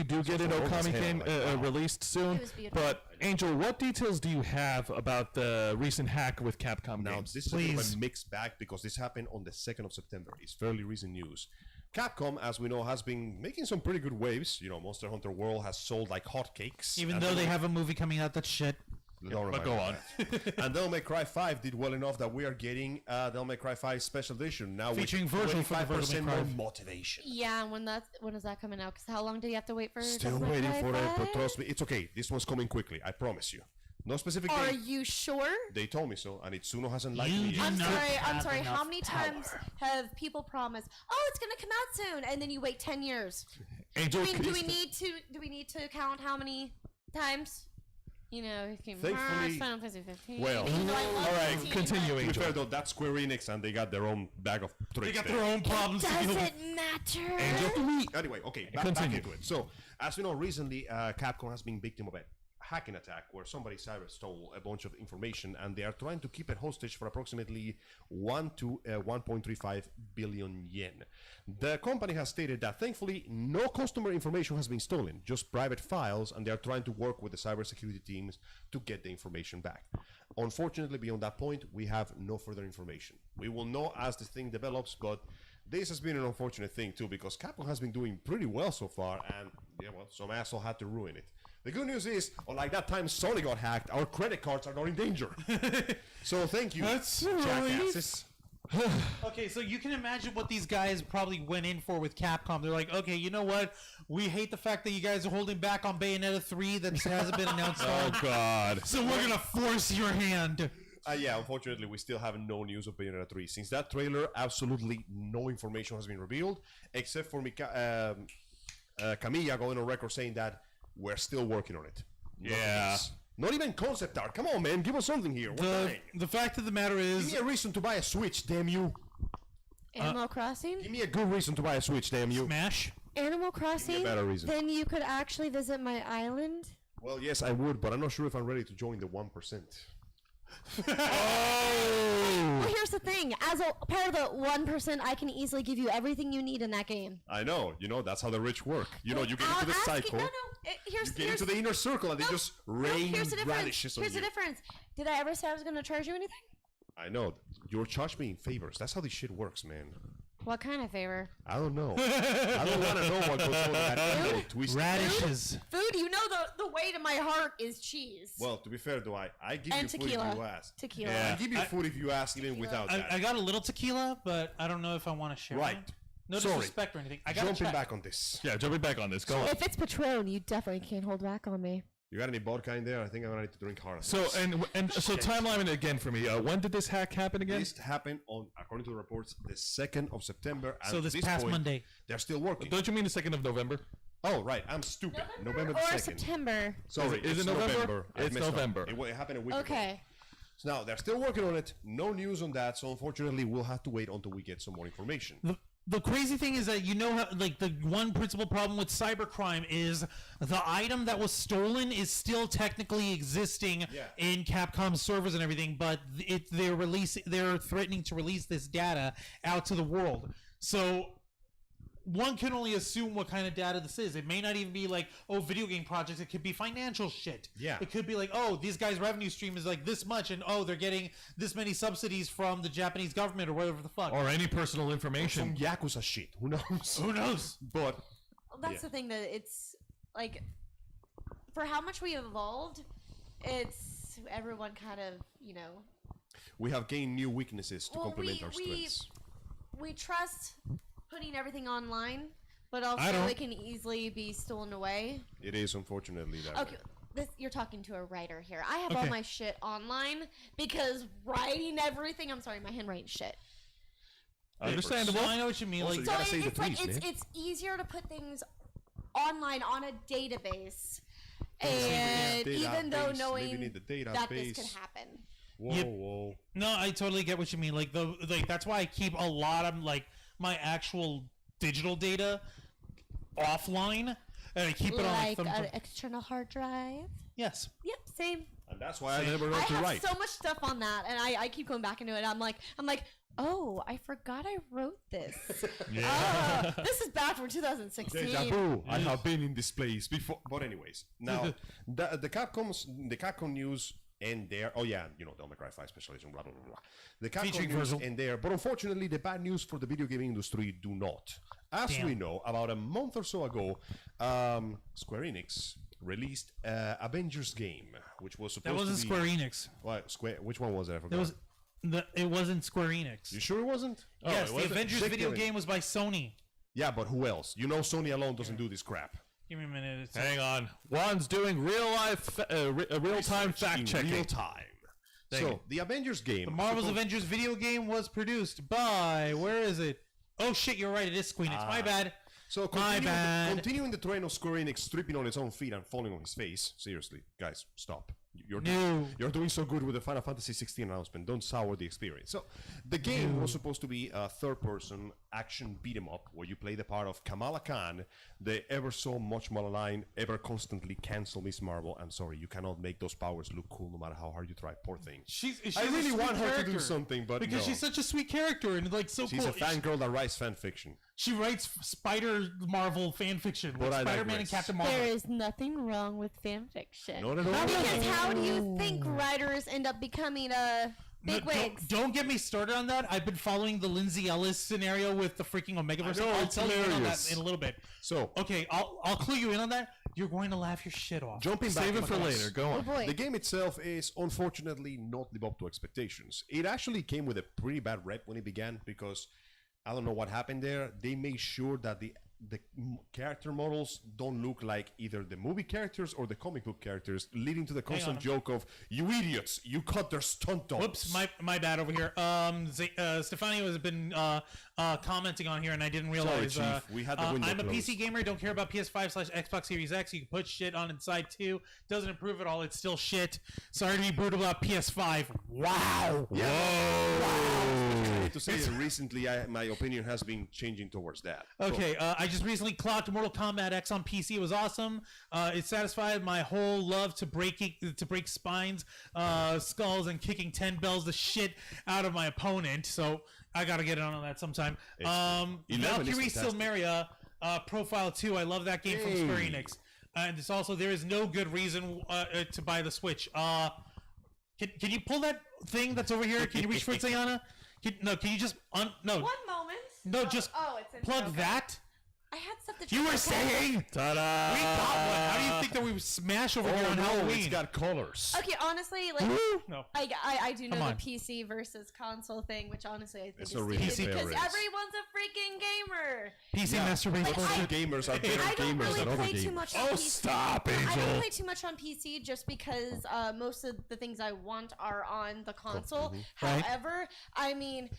do get an also Roman's Okami hair, game like, wow. released soon. It was beautiful. But Angel, what details do you have about the recent hack with Capcom Now, games? this is a bit of Please. a mixed bag because this happened on the 2nd of September. It's fairly recent news. Capcom, as we know, has been making some pretty good waves. Monster Hunter World has sold like hotcakes. Even And though then- they have a movie coming out that's shit. Don't but remind go me on. of that. And Devil May Cry 5 did well enough that we are getting Devil May Cry 5 Special Edition now Featuring with Virgil for the 25% Devil May more Cry. motivation. Yeah, when is that coming out? Because how long do you have to wait for? Still Devil May waiting Cry for it, but 5? trust me, it's okay. This one's coming quickly. I promise you. No specific Are date. you sure? They told me so, and Itsuno hasn't liked You me do yet. I'm not sorry. I'm have sorry. How enough many power. times have people promised? Oh, it's gonna come out soon, and then you wait 10 years. Angel, Do we need to count how many times? You know, it came Thankfully- Final Fantasy 15. well, Even though I love all right, 15, continue, To be Angel. fair though, that's Square Enix, and they got their own bag of tricks. They got there. their own problems to deal with. Doesn't matter. Anyway, okay, back Continue. into it. So, as we know, recently Capcom has been victim of a hacking attack where somebody cyber stole a bunch of information, and they are trying to keep it hostage for approximately 1.35 billion yen. The company has stated that thankfully no customer information has been stolen, just private files, and they are trying to work with the cybersecurity teams to get the information back. Unfortunately, beyond that point, we have no further information. We will know as this thing develops, but this has been an unfortunate thing too, because Capcom has been doing pretty well so far, and yeah, well, some asshole had to ruin it. The good news is, unlike that time Sony got hacked, our credit cards are not in danger. So thank you, That's jackasses. Okay, so you can imagine what these guys probably went in for with Capcom. They're like, okay, you know what? We hate the fact that you guys are holding back on Bayonetta 3 that hasn't been announced. Oh God. So we're gonna force your hand. Yeah, unfortunately, we still have no news of Bayonetta 3. Since that trailer, absolutely no information has been revealed, except for Camilla going on record saying that we're still working on it. Nothing Yeah. else. Not even concept art. Come on, man. Give us something here. We're dying. The fact of the matter Give is, me a reason to buy a Switch, damn you. Animal Crossing? Give me a good reason to buy a Switch, damn you. Smash. Animal Crossing? better reason. Then you could actually visit my island. Well, yes, I would, but I'm not sure if I'm ready to join the 1%. Well, here's the thing. As a part of the 1%, I can easily give you everything you need in that game. I know. You know, that's how the rich work. You know, you get I'm into the asking- cycle. No, here's You get into the inner circle, and they just rain here's the difference. radishes on Here's the you. difference. Did I ever say I was going to charge you anything? I know. You're charged me in favors. That's how this shit works, man. What kind of favor? I don't know. I don't want to know what goes on in that evil twisted. Radishes. Food, you know the way to my heart is cheese. Well, to be fair, though, I give and you food if tequila. you ask. Tequila. I give you food if you ask, even without that. I got a little tequila, but I don't know if I want to share. Right. it. No Sorry. disrespect or anything. I got Jumping back on this. Yeah, jumping back on this. Go on. If it's Patron, you definitely can't hold back on me. You got any vodka in there? I think I'm gonna need to drink hard. So so timeline again for me. When did this hack happen again? This happened on, according to the reports, the 2nd of September. And So at this past point, Monday. They're still working. Don't you mean the 2nd of November? Oh, right. I'm stupid. November the Or 2nd. September. Sorry, Is it it's November? I It's messed up. November. It happened a week ago. Okay. So now, they're still working on it. No news on that. So unfortunately, we'll have to wait until we get some more information. The crazy thing is that you know how, like, the one principal problem with cybercrime is the item that was stolen is still technically existing in Capcom's servers and everything, but they're threatening to release this data out to the world. So one can only assume what kind of data this is. It may not even be like, oh, video game projects. It could be financial shit. Yeah. It could be like, oh, these guys' revenue stream is like this much, and oh, they're getting this many subsidies from the Japanese government or whatever the fuck. Or any personal information. Some Yakuza shit. Who knows? Who knows? But Well, that's the thing, that it's like, for how much we evolved, it's everyone kind of, you know. we have gained new weaknesses to complement our strengths. We trust putting everything online, but I also don't. it can easily be stolen away. It is unfortunately that Okay, way. you're talking to a writer here. I have all Okay. my shit online because writing everything. I'm sorry, my handwriting's shit. Understandable. So I know what you mean. Also, Like, you So gotta say the it's like trees, man. it's easier to put things online on a database, Yeah, and even though database. knowing Maybe need the that this can database. happen. Whoa, Yep. whoa. no, I totally get what you mean. Like that's why I keep a lot of like my actual digital data offline, and I keep it on Like like an external hard drive. yes. Yep, same. And that's why I never I learned to have write. so much stuff on that, and I keep going back into it. I'm like, oh, I forgot I wrote this. Ah, this is back from 2016. Deja vu. I have been in this place before. But anyways, now the Capcom news end there. Oh yeah, you know, Devil May Cry 5 Special Edition, blah blah blah blah. The Capcom Featuring news Virgil. end there. But unfortunately, the bad news for the video gaming industry do not. As Damn. we know, about a month or so ago, Square Enix released Avengers game, which was That supposed wasn't to be... Square Enix. What? Which one was it? I forgot. It wasn't Square Enix. You sure it wasn't? Yes, it the wasn't? Avengers Check video it. game was by Sony. Yeah, but who else? You know Sony alone doesn't do this crap. Give me a minute. Hang on. Juan's doing real-time fact-checking. Real time. So, the Avengers game... The Marvel's Avengers video game was produced by... Where is it? Oh, shit, you're right. It is Square Enix. My bad. So My bad. continuing the train of Square Enix stripping on his own feet and falling on his face. Seriously, guys, stop. You're doing so good with the Final Fantasy 16 announcement. Don't sour the experience. So, the game was supposed to be a third-person action beat-em-up where you play the part of Kamala Khan, the ever so much maligned, ever constantly cancel Miss Marvel. I'm sorry, you cannot make those powers look cool no matter how hard you try. Poor thing. She's I a really sweet want her to do character. something, but because no. she's such a sweet character and like so She's cool. a fangirl that writes fan fiction. She writes Spider Marvel fan fiction, What I like like Spider-Man and writes. Captain Marvel. There is nothing wrong with fan fiction. Not at all. Because how do you think writers end up becoming big wigs? Don't get me started on that. I've been following the Lindsay Ellis scenario with the freaking Omegaverse. know, I'll it's tell you in on that hilarious. in a little bit. So, Okay, I'll clue you in on that. You're going to laugh your shit off. jumping back Save to it for my later. thoughts. Go Oh on. boy. The game itself is unfortunately not live up to expectations. It actually came with a pretty bad rep when it began because I don't know what happened there. They made sure that the character models don't look like either the movie characters or the comic book characters, leading to the constant on. joke of, you idiots, you cut their stunt doubles. Whoops, my bad over here. Stefanio has been commenting on here, and I didn't realize. Sorry, Chief. We had the window I'm a closed. PC gamer. Don't care about PS5/Xbox Series X. You can put shit on inside too. Doesn't improve at all. It's still shit. Sorry to be brutal about PS5. Wow. To say that recently, my opinion has been changing towards that. Okay, I just recently clocked Mortal Kombat X on PC. It was awesome. It satisfied my whole love to break spines, skulls, and kicking 10 bells the shit out of my opponent. So I gotta get on that sometime. 11 is Valkyrie fantastic. Silmeria Profile 2. I love that game from Square Enix. And it's also there is no good reason to buy the Switch. Can you pull that thing that's over here? Can you reach for it, Sayana? Can you just no? One moment. No, just it's in plug okay. that. I had stuff to. You were saying Ta-da! we got one. How do you think that we would smash over here on Halloween? It's got colors. Okay, honestly, like No. I do know Come the on. PC versus console thing, which honestly I think It's is a really stupid because favorites. everyone's a freaking gamer. PC Master Race Like, bullshit. Gamers are better I don't gamers really than other play too gamers. much on Oh, PC. stop, I don't Angel. play too much on PC just because most of the things I want are on the console. Right. However, I mean,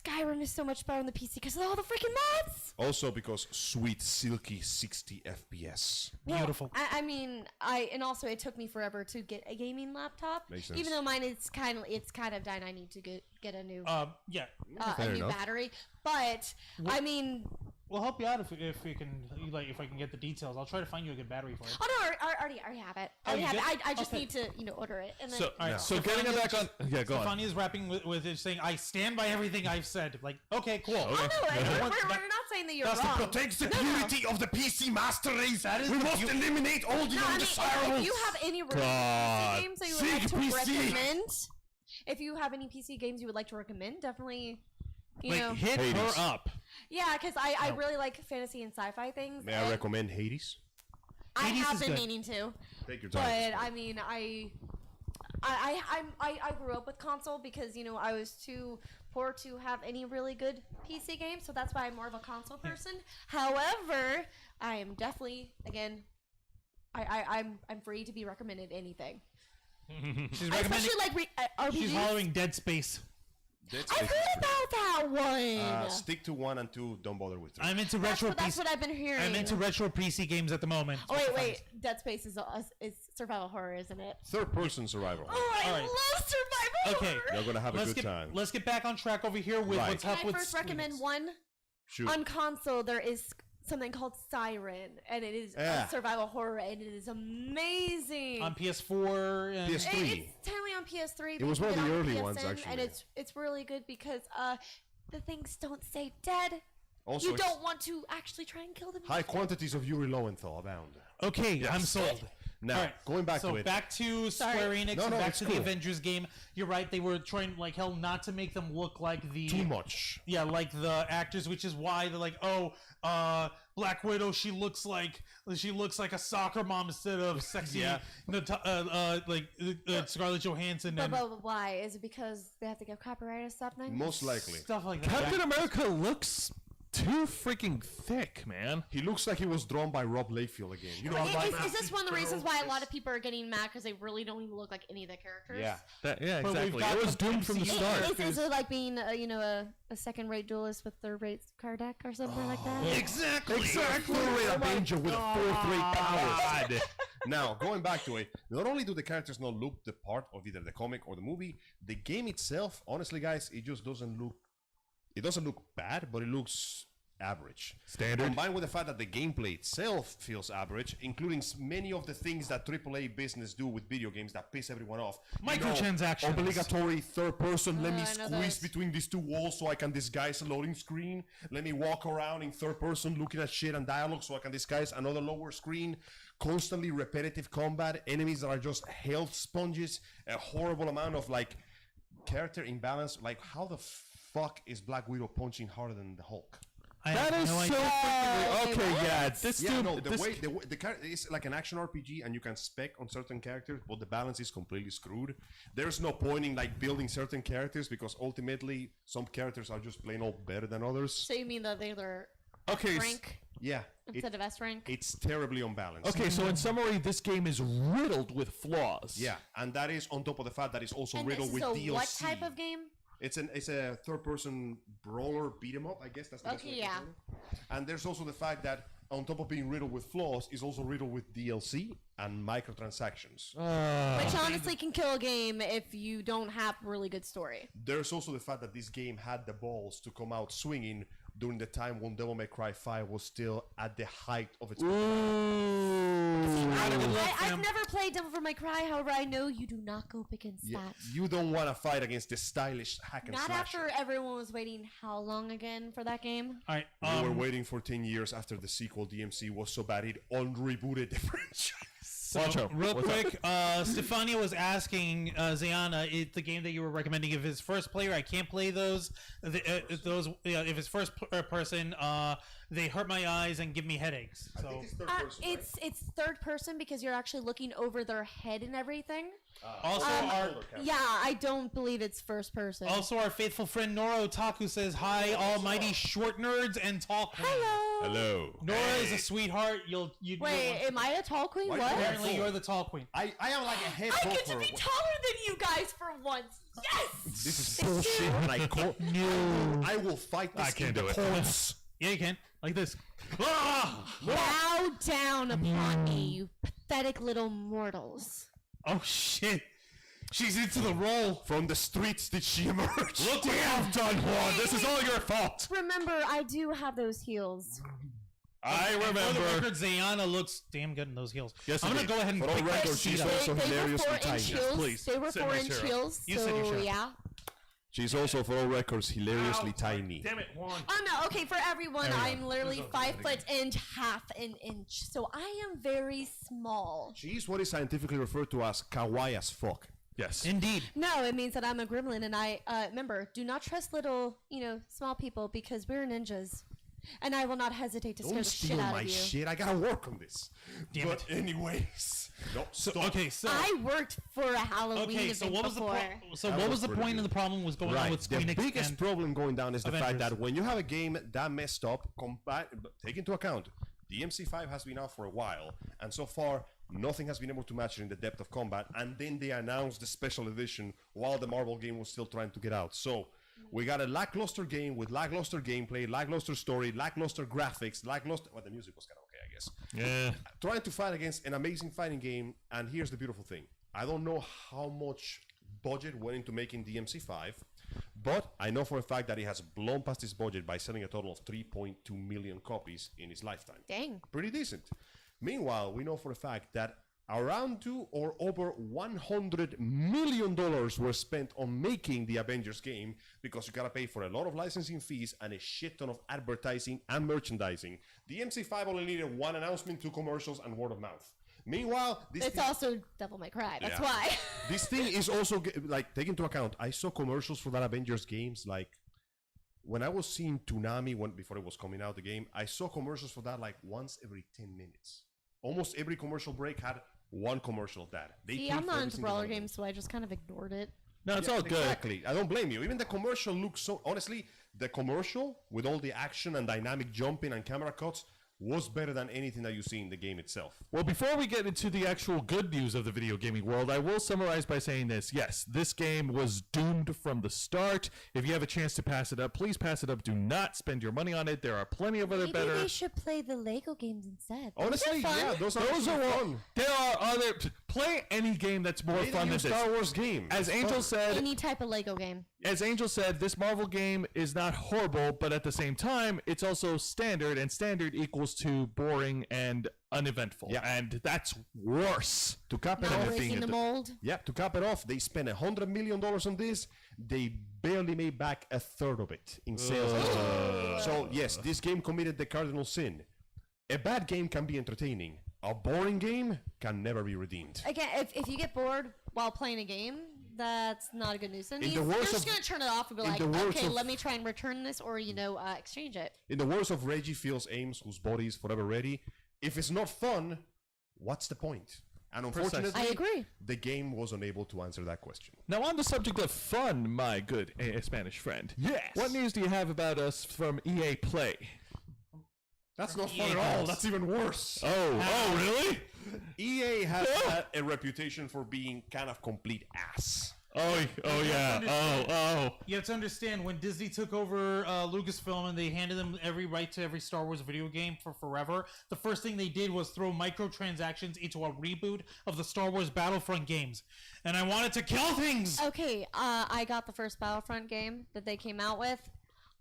Skyrim is so much better on the PC because of all the freaking mods. Also because sweet, silky 60 FPS. Well, Beautiful. I mean, and also it took me forever to get a gaming laptop. Makes sense. Even though mine is kind of dying, I need to get a new Yeah, Fair a new enough. battery. But I mean, we'll help you out if we can if I can get the details. I'll try to find you a good battery for it. oh no, I already have it. I already you have it. did? I just Okay. need to order it and then. So, All right, so getting it back on. Yeah, go on. Stefania is rapping with it saying, "I stand by everything I've said." Like, okay, cool. Oh no, we're Once- not saying that you're That's wrong. the purity of the PC Master Race. That is we the must beauty- eliminate all the No, I mean, undesirables. if you have any God. PC games that you would like to Sig PC. recommend, if you have any PC games you would like to recommend, definitely, you know, Like, hit Hades. her up. yeah, because I really like fantasy and sci-fi things. May I and recommend Hades? I Hades have is been good. meaning to, Take your but time. I mean, I grew up with console because I was too poor to have any really good PC games, so that's why I'm more of a console person. However, I am definitely I'm free to be recommended anything. She's recommending. Especially like RPGs. She's following Dead Space. Dead I've Space heard is pretty about that one. stick to 1 and 2. Don't bother with 3. I'm into that's retro what PC. I've been hearing. I'm into retro PC games at the moment. Oh wait, Dead Space is survival horror, isn't it? Third-person survival. Oh, I All right. love survival Okay. horror. You're gonna have a Let's good get time. let's get back on track over here with Right. what's up Can I with first recommend Squeenix. one? Shoot. On console, there is something called Siren, and it is Yeah. a survival horror, and it is amazing. on PS4 and PS3. It's technically on PS3. It was but one of you the can get it on early ones, PSN, actually. and it's really good because the things don't stay dead. Also, You don't want to actually try and kill them. high quantities of Yuri Lowenthal abound. Okay, I'm sold. Now, All right, going back so to it. back to Square Enix No, and no, back it's to cool. the Avengers game. You're right; they were trying like hell not to make them look like the Too much. Yeah, like the actors, which is why they're like, oh, Black Widow. She looks like a soccer mom instead of sexy, Yeah. Scarlett Johansson and But why? Is it because they have to get copyright or something? Most likely. stuff like that. Captain America looks too freaking thick, man. He looks like he was drawn by Rob Layfield again. You know, Is this one of the reasons why a lot of people are getting mad because they really don't even look like any of the characters? Yeah. But we've Exactly. got It was the doomed from the MCU. start. Is it like being, a second-rate duelist with third-rate card deck or something like that? Exactly. Third-rate Avenger with a fourth-rate powers. Now, going back to it, not only do the characters not look the part of either the comic or the movie, the game itself, honestly, guys, it just doesn't look. It doesn't look bad, but it looks average. Standard. Combined with the fact that the gameplay itself feels average, including many of the things that AAA business do with video games that piss everyone off. Microtransactions. Obligatory third person. Let me I know squeeze those. between these two walls so I can disguise a loading screen. Let me walk around in third person looking at shit and dialogue so I can disguise another lower screen. Constantly repetitive combat. Enemies that are just health sponges. A horrible amount of like character imbalance. Like, how the fuck is Black Widow punching harder than the Hulk? I That have is no so idea. freaking okay. Yeah, this Yeah, dude. no, this- the character is like an action RPG, and you can spec on certain characters, but the balance is completely screwed. There's no point in like building certain characters because ultimately some characters are just plain old better than others. So you mean that they're okay. rank Yeah, instead of S rank? it's terribly unbalanced. Okay, so in summary, this game is riddled with flaws. Yeah, and that is on top of the fact that it's also And riddled with so DLC. what type of game? It's a third person brawler beat 'em up, I guess that's the best way Okay, to yeah. put it. And there's also the fact that on top of being riddled with flaws, is also riddled with DLC and microtransactions. Which honestly can kill a game if you don't have really good story. There's also the fact that this game had the balls to come out swinging during the time when Devil May Cry 5 was still at the height of its I've never played Devil May Cry, however, I know you do not go up against Yeah, that. you don't want to fight against the stylish hack and Not slash. after everyone was waiting how long again for that game? All right. We were waiting for 10 years after the sequel DMC was so bad it unrebooted the franchise. Wancho, Real what's up? quick, Stefania was asking Zayana if the game that you were recommending, if it's first player, I can't play those. If it's first person, they hurt my eyes and give me headaches. I So think it's third person, right? It's third person because you're actually looking over their head and everything. also Yeah, I don't believe it's first person. our faithful friend Nora Otaku says hi, almighty short nerds and tall queen. Hello. Hello. Nora is a sweetheart. You Wait, am I a tall queen? Why- What? apparently you're the tall queen. I am like a head I get to poker. be taller than you guys for once. Yes. This is bullshit, and I call no. I will fight this I can't in do the it. courts. Yeah, you can. Like this. Ah! Bow down upon me, you pathetic little mortals. Oh shit. She's into the role. From the streets did she emerge? Look what you've done, Juan. This is all your fault. Remember, I do have those heels. I For the remember. record, Zayana looks damn good in those heels. Yes, I'm gonna indeed. go ahead and For all pick that record, seat she's up. also They were hilariously 4-inch tiny. heels. Please, They were sit in 4-inch this chair. heels. You sit in your So chair. yeah. She's also, for all records, hilariously tiny. Damn it, Juan. Oh no, okay, for everyone, There we I'm go. literally 5 foot and half an inch. So I am very small. She's what is scientifically referred to as kawaii as fuck. Yes. Indeed. No, it means that I'm a gremlin, and I remember, do not trust little, small people because we're ninjas, and I will not hesitate to scare Don't the shit steal out my of you. shit. I gotta work on this. Damn But anyways, no, So, stop. okay, so I worked for a Halloween okay, so event what was before. the what was the pretty point good. of the problem was going on Right. with The Squeenix biggest and problem going down is the fact Avengers. that when you have a game that messed up, take into account DMC5 has been out for a while, and so far nothing has been able to match it in the depth of combat. And then they announced the special edition while the Marvel game was still trying to get out. So we got a lackluster game with lackluster gameplay, lackluster story, lackluster graphics, lackluster. Well, the music was kind of okay, I guess. Yeah. Trying to fight against an amazing fighting game, and here's the beautiful thing. I don't know how much budget went into making DMC5, but I know for a fact that it has blown past its budget by selling a total of 3.2 million copies in its lifetime. Dang. Pretty decent. Meanwhile, we know for a fact that around over $100 million were spent on making the Avengers game because you gotta pay for a lot of licensing fees and a shit ton of advertising and merchandising. The MC5 only needed one announcement, 2 commercials, and word of mouth. Meanwhile, this It's thing, also Devil May Cry. That's Yeah. why. this thing is also like take into account. I saw commercials for that Avengers games like when I was seeing Toonami before it was coming out the game. I saw commercials for that like once every 10 minutes. Almost every commercial break had one commercial of that. They See, paid I'm for not every into single brawler one of them. games, so I just kind of ignored it. No, it's Yeah, all good. Exactly. I don't blame you. Even the commercial looks so. Honestly, the commercial with all the action and dynamic jumping and camera cuts was better than anything that you see in the game itself. Well, before we get into the actual good news of the video gaming world, I will summarize by saying this. Yes, this game was doomed from the start. If you have a chance to pass it up, please pass it up. Do not spend your money on it. There are plenty of other Maybe better. they should play the Lego games instead. Honestly, Those are fun. yeah, those Those are are fun. There are other. Play any game that's more Play the fun new than this. Star Wars game. As It's Angel fun. said, Any type of Lego game. this Marvel game is not horrible, but at the same time, it's also standard, and standard equals to boring and uneventful. Yeah. And that's worse. To cap it Not off, breaking the mold. yeah, to cap it off, they spent $100 million on this. They barely made back a third of it in sales. So yes, this game committed the cardinal sin. A bad game can be entertaining. A boring game can never be redeemed. Again, if you get bored while playing a game, that's not a good news. That In means the you're words just of- going to turn it off and be in like, the words okay, of- let me try and return this or, exchange it. In the words of Reggie Fils Ames, whose body is forever ready, if it's not fun, what's the point? And unfortunately, I agree. the game was unable to answer that question. Now, on the subject of fun, my good Spanish friend. Yes. What news do you have about us from EA Play? That's not EA fun at all. goals. That's even worse. Oh, really? EA has had a reputation for being kind of complete ass. Oh, yeah. Oh. You have to understand, when Disney took over Lucasfilm and they handed them every right to every Star Wars video game for forever, the first thing they did was throw microtransactions into a reboot of the Star Wars Battlefront games. And I wanted to kill things! Okay, I got the first Battlefront game that they came out with.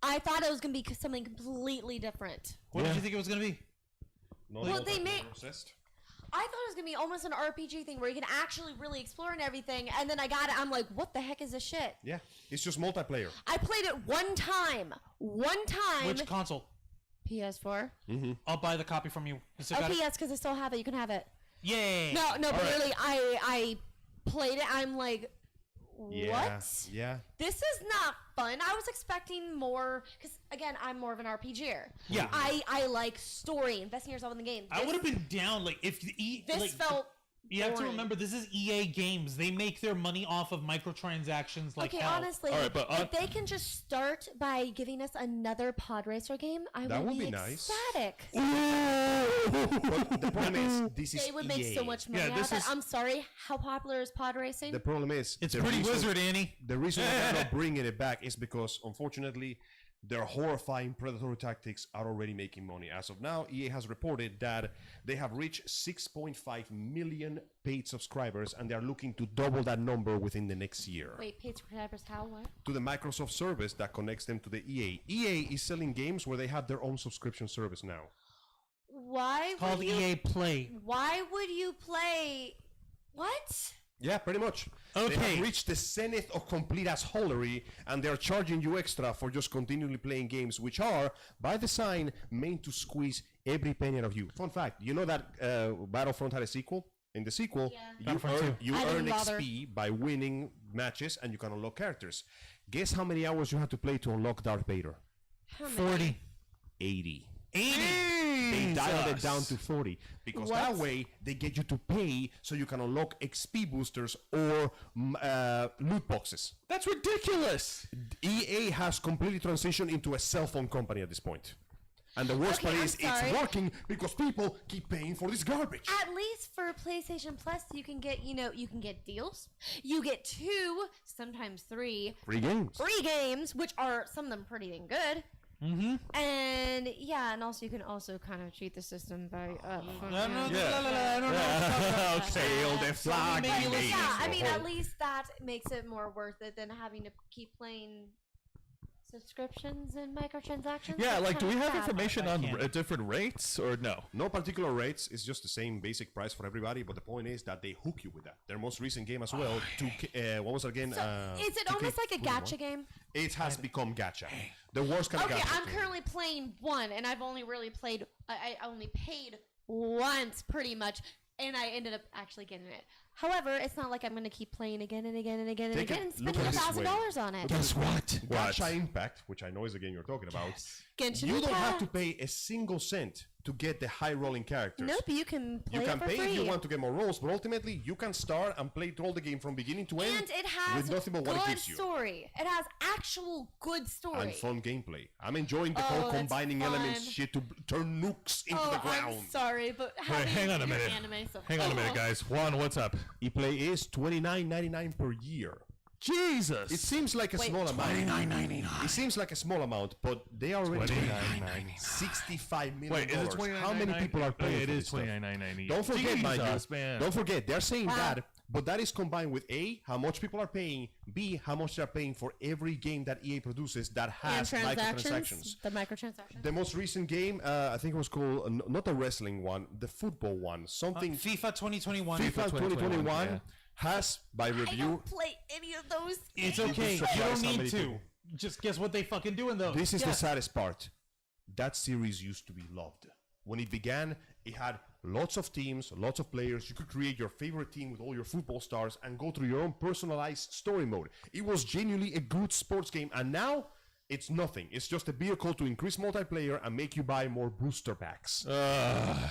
I thought it was going to be something completely different. What did you think it was going to be? Well, they made- obsessed. I thought it was going to be almost an RPG thing where you can actually really explore and everything. And then I got it. I'm like, what the heck is this shit? Yeah, it's just multiplayer. I played it one time. Which console? PS4. I'll buy the copy from you. You still got Okay, it? yes, because I still have it. You can have it. Yay! No, but really, I played it. I'm like, what? Yeah. This is not fun. I was expecting more, because again, I'm more of an RPGer. Yeah. I like story, investing yourself in the game. I would have been down, like, if This felt. You have to boring. remember, this is EA Games. They make their money off of microtransactions like Okay, hell. honestly, All right, but if they can just start by giving us another pod racer game, I That would would be be nice. ecstatic. But the problem is, this is They would make so EA. much money Yeah, out this of it. is- I'm sorry, how popular is pod racing? The problem is, It's the pretty reason- wizard, Annie. The reason why they're not bringing it back is because, unfortunately, their horrifying predatory tactics are already making money. As of now, EA has reported that they have reached 6.5 million paid subscribers, and they are looking to double that number within the next year. Wait, paid subscribers, how, what? To the Microsoft service that connects them to the EA. EA is selling games where they have their own subscription service now. Why Called would you, EA Play. Why would you play... What? Yeah, pretty much. They Okay. have reached the zenith of complete assholery, and they're charging you extra for just continually playing games, which are, by design, meant to squeeze every penny out of you. Fun fact, you know that Battlefront had a sequel? In the sequel, Yeah. you Battlefront earn, 2. you I didn't earn bother. XP by winning matches, and you can unlock characters. Guess how many hours you have to play to unlock Darth Vader? How many? 40. 80. 80! They dialed it down to 40 because that What? way they get you to pay so you can unlock XP boosters or loot boxes. That's ridiculous. EA has completely transitioned into a cell phone company at this point. And the worst Okay, part I'm is sorry. it's working because people keep paying for this garbage. At least for PlayStation Plus, you can get, you can get deals. You get 2, sometimes 3 Free games. free games, which are some of them pretty dang good. Mm-hmm. And yeah, and also you can also kind of cheat the system by Sail the flag. maybe and let's- make yeah, it I mean, whole. at least that makes it more worth it than having to keep playing subscriptions and microtransactions. Yeah, That's like, do we kinda have sad. information I on can't. different rates or no? No particular rates. It's just the same basic price for everybody. But the point is that they hook you with that. Their most recent game as well. What was it again? So, is it 2K almost like a 21? gacha game? It has become gacha. The worst kind Okay, of gacha. I'm currently playing one, and I've only really played. I only paid once, pretty much, and I ended up actually getting it. However, it's not like I'm going to keep playing again and again and again and Take again it- and look spending at it this way. $1,000 on it. Guess what? Gacha Impact, which I know is the game you're talking about, Genshin you don't have Impact. to pay a single cent to get the high-rolling characters. Nope, you can play You can it for pay free. if you want to get more rolls, but ultimately you can start and play through all the game from beginning to end And it has with nothing but what it good gives you. story. It has actual good story. And fun gameplay. I'm enjoying the Oh, whole that's combining elements fun. shit to turn nukes into the ground. I'm sorry, but how Wait, do hang you on a do minute. anime stuff? Hang on a minute, guys. Juan, what's up? E-play is $29.99 per year. Jesus. It seems like a Wait, small amount. It seems like a small amount, but they are already $65 million. Wait, is it How many people are paying It for is this stuff? $29.99. Don't forget, mind Jesus, you. man. Don't forget, they're saying Wow. that, but that is combined with A, how much people are paying, B, how much they're paying for every game that EA produces that And has microtransactions. transactions. The microtransactions. The most recent game, I think it was called, not the wrestling one, the football one, something FIFA 2021. FIFA 2021 yeah. has, by I review, don't play any of those. It's games. okay. You surprised don't how need many to. people- Just guess what they fucking do in those. this is Yeah. the saddest part. That series used to be loved. When it began, it had lots of teams, lots of players. You could create your favorite team with all your football stars and go through your own personalized story mode. It was genuinely a good sports game, and now it's nothing. It's just a vehicle to increase multiplayer and make you buy more booster packs.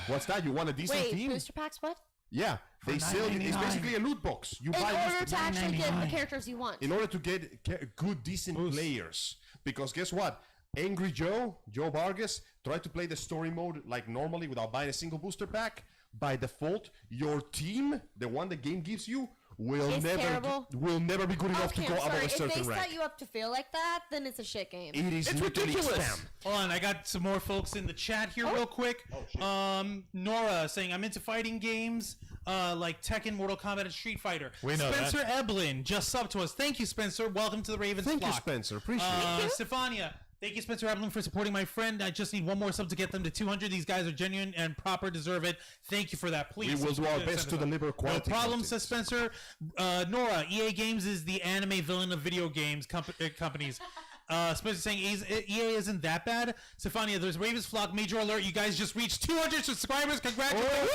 What's that? You want a decent Wait, team? booster packs? What? Yeah, they sell you. It's basically a loot box. You In buy order booster to actually get the characters you want. in order to get good, decent players. Because guess what? Angry Joe Vargas, tried to play the story mode like normally without buying a single booster pack. By default, your team, the one the game gives you, will It's terrible. never be good enough Okay, to go I'm above sorry. a If certain they rank. set you up to feel like that, then it's a shit game. It is It's literally ridiculous. spam. Hold on, I got some more folks in the chat here real quick. Nora saying, I'm into fighting games like Tekken, Mortal Kombat, and Street Fighter. We know that. Spencer Eblin just subbed to us. Thank you, Spencer. Welcome to the Ravens Thank you, flock. Spencer. Appreciate it. Stefania, thank you, Spencer Eblin, for supporting my friend. I just need one more sub to get them to 200. These guys are genuine and proper, deserve it. Thank you for that. Please. We will do our send best us to up. deliver quality No problem, content. says Spencer. Nora, EA Games is the anime villain of video games companies. Spencer saying EA isn't that bad. Stefania, there's Ravens Flock. Major alert. You guys just reached 200 subscribers. Congratulations.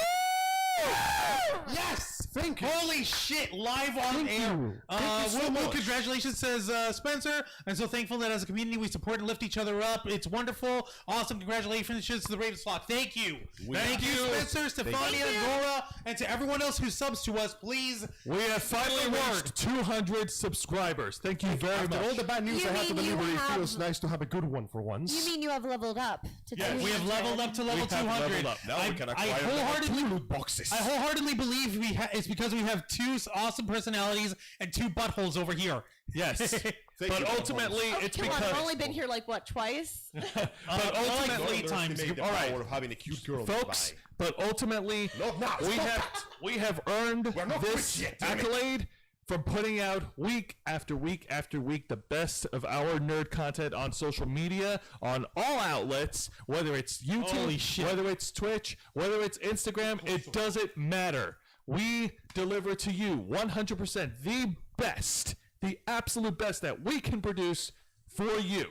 Yes! Thank you. Holy shit, live on air. you. Thank you so much. Congratulations, says Spencer. I'm so thankful that as a community we support and lift each other up. It's wonderful. Awesome. Congratulations to the Ravens flock. Thank you. Thank you, Spencer, Stefania, Nora, and to everyone else who subs to us. Please. We have finally reached 200 subscribers. Thank you very After much. all the bad news You I had to mean you deliver, it have- feels nice to have a good one for once. You mean you have leveled up to Yes, We have leveled up to level We have 200. leveled up. Now we can acquire level wholeheartedly 2 loot boxes. I wholeheartedly believe it's because we have two awesome personalities and two buttholes over here. Yes. But you, ultimately, Oh, it's come on, because. I've only been here like what, twice? But like ultimately, 8 times. The All right. power of having a cute girl folks. nearby. But ultimately, Not now, we stop have that. we have earned We're not this rich yet, damn it. accolade from putting out week after week after week the best of our nerd content on social media, on all outlets, whether it's YouTube, Holy shit. whether it's Twitch, whether it's Instagram, it doesn't matter. We deliver to you 100% the best, the absolute best that we can produce for you.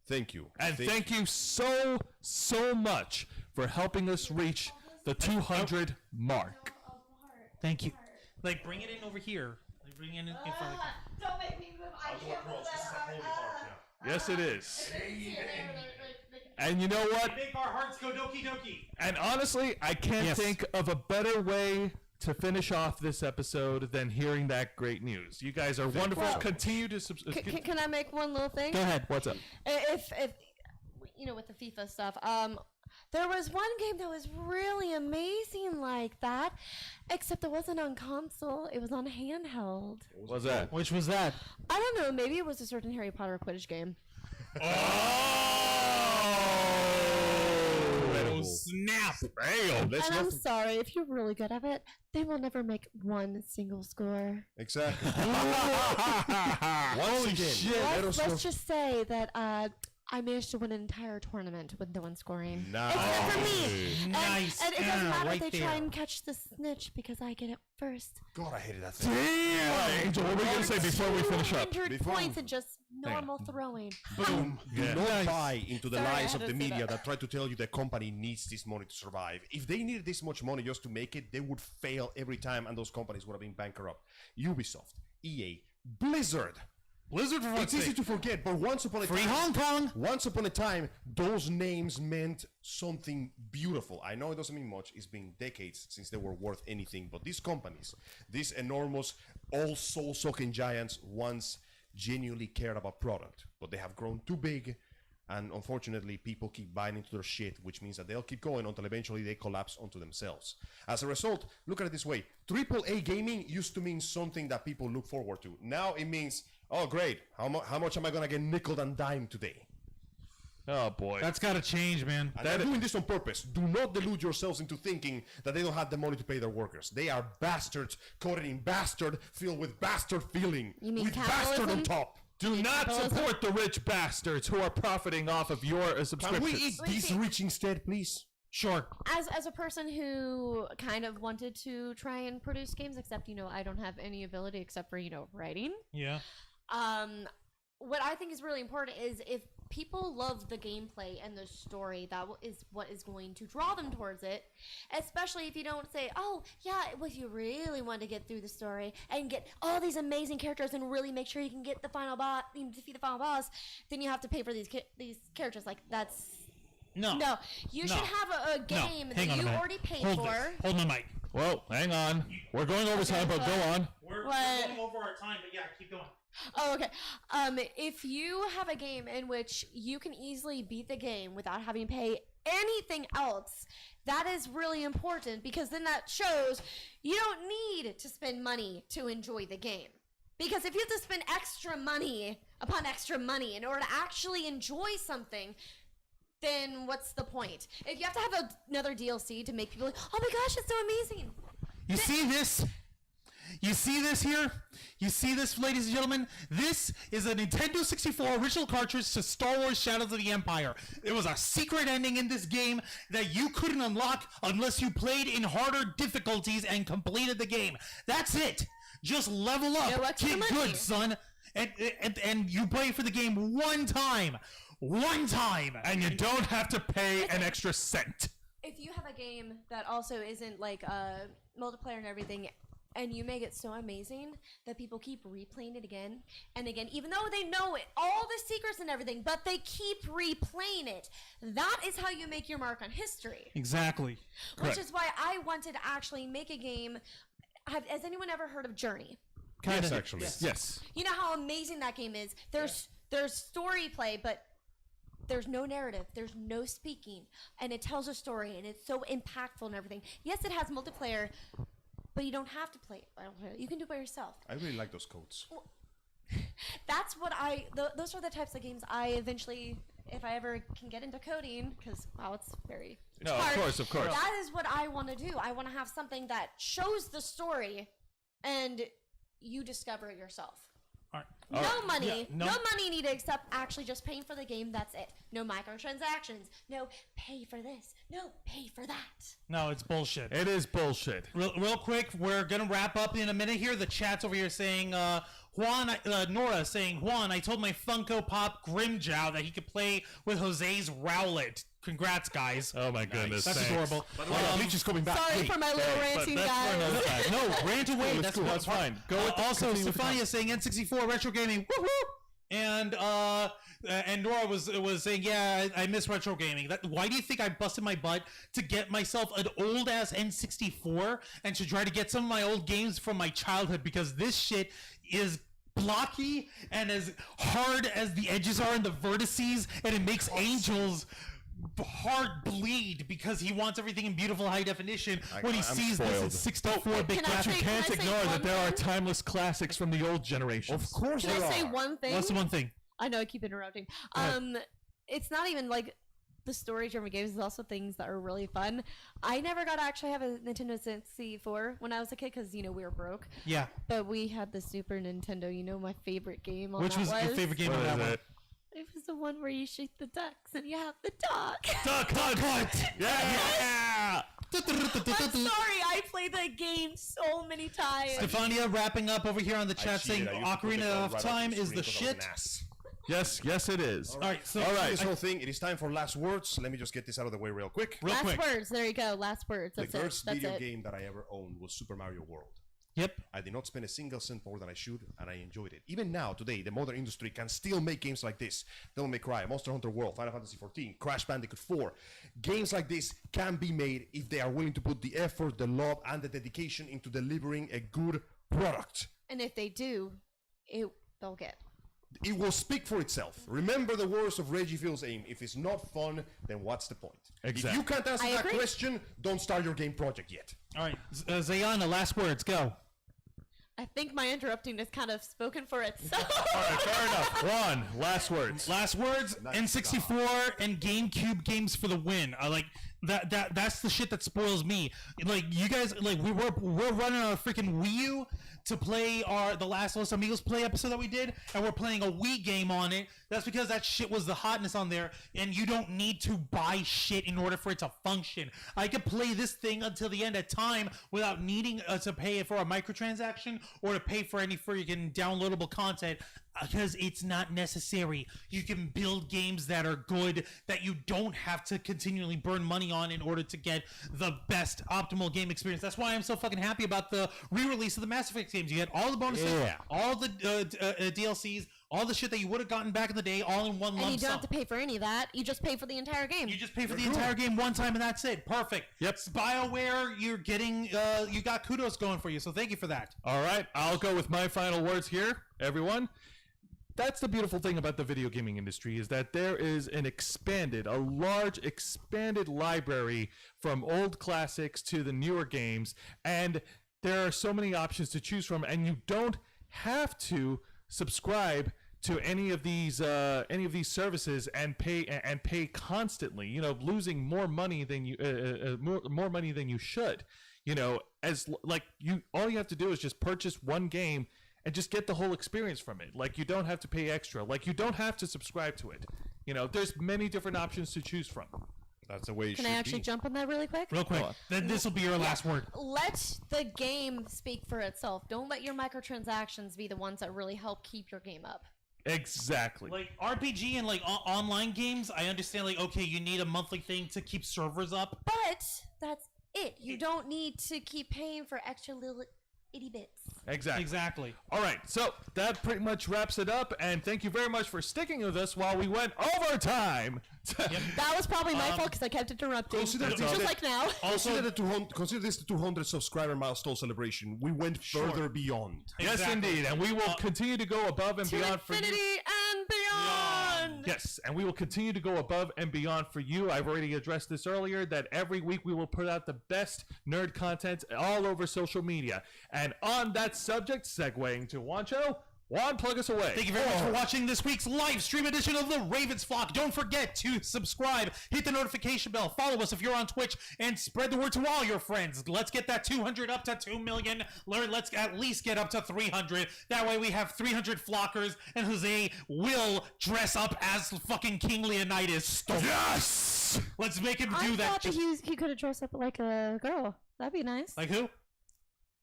Thank you. And thank you so, so much for helping us reach the 200 mark. Thank you. Like, bring it in over here. Like, bring it in front of the Don't make me move. I can't move that Yes, it is. And you know what? Make our hearts go doki doki. And honestly, I can't Yes. think of a better way to finish off this episode than hearing that great news. You guys are wonderful. Well, Continue to subscribe. Can I make one little thing? Go ahead. What's up? If you know, with the FIFA stuff, there was one game that was really amazing like that, except it wasn't on console. It was on handheld. What's that? Which was that? I don't know. Maybe it was a certain Harry Potter Quidditch game. Oh, snap. Damn, let's And not I'm sorry, if you're really good at it, they will never make one single score. exactly. Holy shit. Let us Let's know. just say that I managed to win an entire tournament with no one scoring. Nice. Except for me. And, Nice. and it doesn't Yeah, matter right if they try there. and catch the snitch because I get it first. God, I hated that thing. Damn! Angel, what were we going to say before we finish up? 100 Before- points in just Normal throwing. Boom. Yeah. Do not Nice. buy into the Sorry, I lies had of to the say media that. that try to tell you the company needs this money to survive. If they needed this much money just to make it, they would fail every time and those companies would have been bankrupt. Ubisoft, EA, Blizzard. Blizzard for It's easy to forget, but once upon a Free time, Hong Kong. once upon a time, those names meant something beautiful. I know it doesn't mean much. It's been decades since they were worth anything. But these companies, these enormous, all soul-sucking giants, once genuinely cared about product. But they have grown too big, and unfortunately, people keep buying into their shit, which means that they'll keep going until eventually they collapse onto themselves. As a result, look at it this way. AAA gaming used to mean something that people look forward to. Now it means, oh, great. How much am I going to get nickel and dime today? Oh boy. That's got to change, man. And they're doing this on purpose. Do not delude yourselves into thinking that they don't have the money to pay their workers. They are bastards, coated in bastard, filled with bastard feeling. You mean with bastard on capitalism? top. Do not capitalism? support the rich bastards who are profiting off of your Can we subscriptions. eat these rich instead, please? Sure. As a person who kind of wanted to try and produce games, except I don't have any ability except for writing. Yeah. What I think is really important is if people love the gameplay and the story, that is what is going to draw them towards it. Especially if you don't say, oh, yeah, if you really want to get through the story and get all these amazing characters and really make sure you can get the final boss, defeat the final boss, then you have to pay for these characters. Like, that's... No. No. You No. should have a game No. that Hang on a you minute. already paid Hold for. this. Hold my mic. Well, hang on. We're going over time, but go on. We're What? going over our time, but yeah, keep going. Oh, okay. If you have a game in which you can easily beat the game without having to pay anything else, that is really important because then that shows you don't need to spend money to enjoy the game. Because if you have to spend extra money upon extra money in order to actually enjoy something, then what's the point? If you have to have another DLC to make people like, oh my gosh, it's so amazing. You see this? You see this here? You see this, ladies and gentlemen? This is a Nintendo 64 original cartridge to Star Wars Shadows of the Empire. There was a secret ending in this game that you couldn't unlock unless you played in harder difficulties and completed the game. That's it. Just level up. No extra Get money. good, son. And you play for the game one time. One time. And you don't have to pay an extra cent. If you have a game that also isn't like multiplayer and everything, and you make it so amazing that people keep replaying it again and again, even though they know it, all the secrets and everything, but they keep replaying it, that is how you make your mark on history. Exactly. Which is why I wanted to actually make a game. Has anyone ever heard of Journey? Yes, actually. Yes. You know how amazing that game is? There's story play, but there's no narrative, there's no speaking, and it tells a story, and it's so impactful and everything. Yes, it has multiplayer, but you don't have to play it. You can do it by yourself. I really like those codes. That's what those are the types of games I eventually, if I ever can get into coding, because wow, it's very No, of hard. course, of course. That is what I want to do. I want to have something that shows the story, and you discover it yourself. All right. No money. Yeah, no- no money needed except actually just paying for the game. That's it. No microtransactions. No pay for this. No pay for that. No, it's bullshit. It is bullshit. Real quick, we're gonna wrap up in a minute here. The chat's over here saying, Nora saying, Juan, I told my Funko Pop Grimjow that he could play with Jose's Rowlet. Congrats, guys. Oh my goodness. That's thanks. adorable. By the way, Bleach is coming back. Sorry for my little Hey, but ranting, that's for another guys. time. No, rant away. That's That's cool. what- That's fine. Go with the, also, continue with the Stefania saying N64 retro gaming. Woo-hoo! And Nora was saying, yeah, I miss retro gaming. Why do you think I busted my butt to get myself an old ass N64 and to try to get some of my old games from my childhood? Because this shit is blocky and as hard as the edges are in the vertices, and it makes Angel's heart bleed because he wants everything in beautiful high definition when he I'm sees this spoiled. at 64-bit Can I graphics. say- You can't Can I say ignore that one there are thing? timeless classics from the old generations. Of course Can there I say are. one thing? What's the one thing? I know I keep interrupting. It's not even like the story-driven games. It's also things that are really fun. I never got to actually have a Nintendo 64 when I was a kid because we were broke. Yeah. But we had the Super Nintendo. You know my favorite game on Which that was your favorite game What on is that one? it? It was the one where you shoot the ducks and you have the dog. Duck Hunt! Yeah! I'm sorry, I played that game so many times. Stefania wrapping up over here on the chat saying cheated. I used to put the Ocarina code of right on Time the is screen the 'cause I was an shit. ass. Yes, it is. All right, so All right. This whole thing, it is time for last words. Let me just get this out of the way real quick. Last words. There you go. Last words. The That's it. first That's video it. game that I ever owned was Super Mario World. Yep. I did not spend a single cent more than I should, and I enjoyed it. Even now, today, the modern industry can still make games like this. Devil May Cry, Monster Hunter World, Final Fantasy XIV, Crash Bandicoot 4. Games like this can be made if they are willing to put the effort, the love, and the dedication into delivering a good product. And if they do, they'll get. It will speak for itself. Remember the words of Reggie Fils aim. If it's not fun, then what's the point? Exactly. If you can't answer I that agree. question, don't start your game project yet. All right, Zayana, last words. Go. I think my interrupting has kind of spoken for itself. All right, fair enough. Juan, last words. Last words. N64 and GameCube games for the win. I like that. That's the shit that spoils me. Like you guys, like we're running our freaking Wii U to play the last Los Amigos play episode that we did, and we're playing a Wii game on it. That's because that shit was the hotness on there, and you don't need to buy shit in order for it to function. I could play this thing until the end of time without needing to pay for a microtransaction or to pay for any freaking downloadable content because it's not necessary. You can build games that are good that you don't have to continually burn money on in order to get the best optimal game experience. That's why I'm so fucking happy about the re-release of the Mass Effect games. You get all the bonuses, all the DLCs, all the shit that you would have gotten back in the day, all in one lump And you don't sum. have to pay for any of that. You just pay for the entire game. You just pay for the entire game one time and that's it. Perfect. Yep. BioWare, you're getting, you got kudos going for you, so thank you for that. All right, I'll go with my final words here, everyone. That's the beautiful thing about the video gaming industry is that there is a large expanded library from old classics to the newer games, and there are so many options to choose from, and you don't have to subscribe to any of these services and pay constantly. You know, losing more money than you should. You know, all you have to do is just purchase one game and just get the whole experience from it. Like, you don't have to pay extra. Like, you don't have to subscribe to it. You know, there's many different options to choose from. That's the way it Can should I actually be. jump on that really quick? Real quick, then this will be your last word. Let the game speak for itself. Don't let your microtransactions be the ones that really help keep your game up. Exactly. Like RPG and like online games, I understand. Like, okay, you need a monthly thing to keep servers up. But that's it. You don't need to keep paying for extra little itty bits. Exactly. All right, so that pretty much wraps it up, and thank you very much for sticking with us while we went overtime. That was probably my fault because I kept interrupting. Consider Just this- like now. Consider this the 200 subscriber milestone celebration. We went further beyond. Yes, Exactly. indeed, and we will continue to go above and To beyond for you. infinity and beyond. Yes, and we will continue to go above and beyond for you. I've already addressed this earlier, that every week we will put out the best nerd content all over social media. And on that subject, segueing to Wancho, Juan, plug us away. Thank you very much for watching this week's live stream edition of the Ravens Flock. Don't forget to subscribe, hit the notification bell, follow us if you're on Twitch, and spread the word to all your friends. Let's get that 200 up to 2 million. Let's at least get up to 300. That way we have 300 flockers, and Jose will dress up as fucking King Leonidas. Yes! Let's make him I do that. thought that he could have dressed up like a girl. That'd be nice. Like who?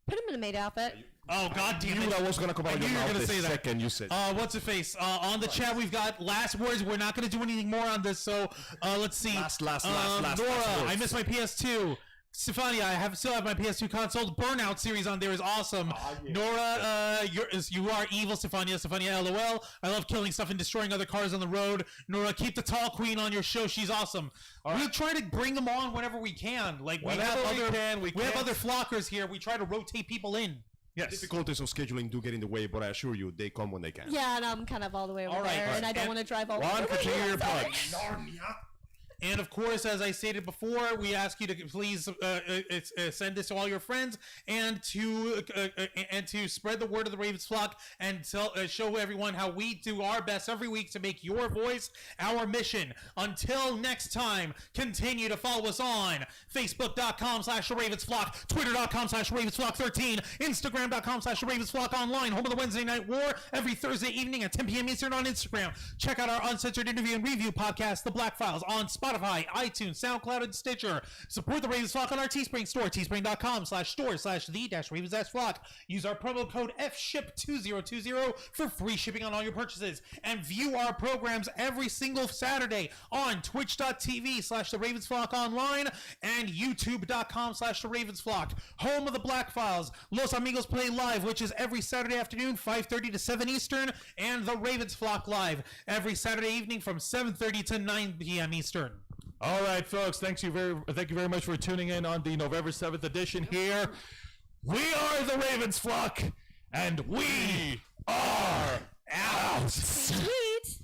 Put him in a maid outfit. Oh, god damn You it. knew that was gonna come out I of knew your you were mouth gonna the say that. second you said. What's it face? On the chat, we've got last words. We're not going to do anything more on this, so let's see. Last Nora, words. I missed my PS2. Stefania, I still have my PS2 console. Burnout series on there is awesome. Nora, you are evil, Stefania. Stefania, LOL. I love killing stuff and destroying other cars on the road. Nora, keep the tall queen on your show. She's awesome. We'll try to bring them on whenever we can. Like we have other flockers here. We try to rotate people in. Yes. Difficulties of scheduling do get in the way, but I assure you, they come when they can. Yeah, and I'm kind of all the way over All right, there, all right. and I don't And want to drive all the Juan, way over continue here. your Sorry. plug. And of course, as I stated before, we ask you to please send this to all your friends and to spread the word of the Ravens Flock and show everyone how we do our best every week to make your voice our mission. Until next time, continue to follow us on Facebook.com/TheRavensFlock, Twitter.com/RavensFlock13, Instagram.com/RavensFlock online, home of the Wednesday Night War, every Thursday evening at 10 p.m. Eastern on Instagram. Check out our uncensored interview and review podcast, The Black Files, on Spotify, Spotify, iTunes, SoundCloud, and Stitcher. Support the Ravens Flock on our Teespring store, teespring.com/store/the-Ravens-Flock. Use our promo code FSHIP2020 for free shipping on all your purchases. And view our programs every single Saturday on twitch.tv/the Ravens Flock online and youtube.com/the Ravens Flock. Home of the Black Files, Los Amigos Play Live, which is every Saturday afternoon, 5:30 to 7 Eastern, and the Ravens Flock Live every Saturday evening from 7:30 to 9 p.m. Eastern. All right, folks. Thank you very much for tuning in on the November 7th edition here. We are the Ravens Flock, and we are out. Sweet.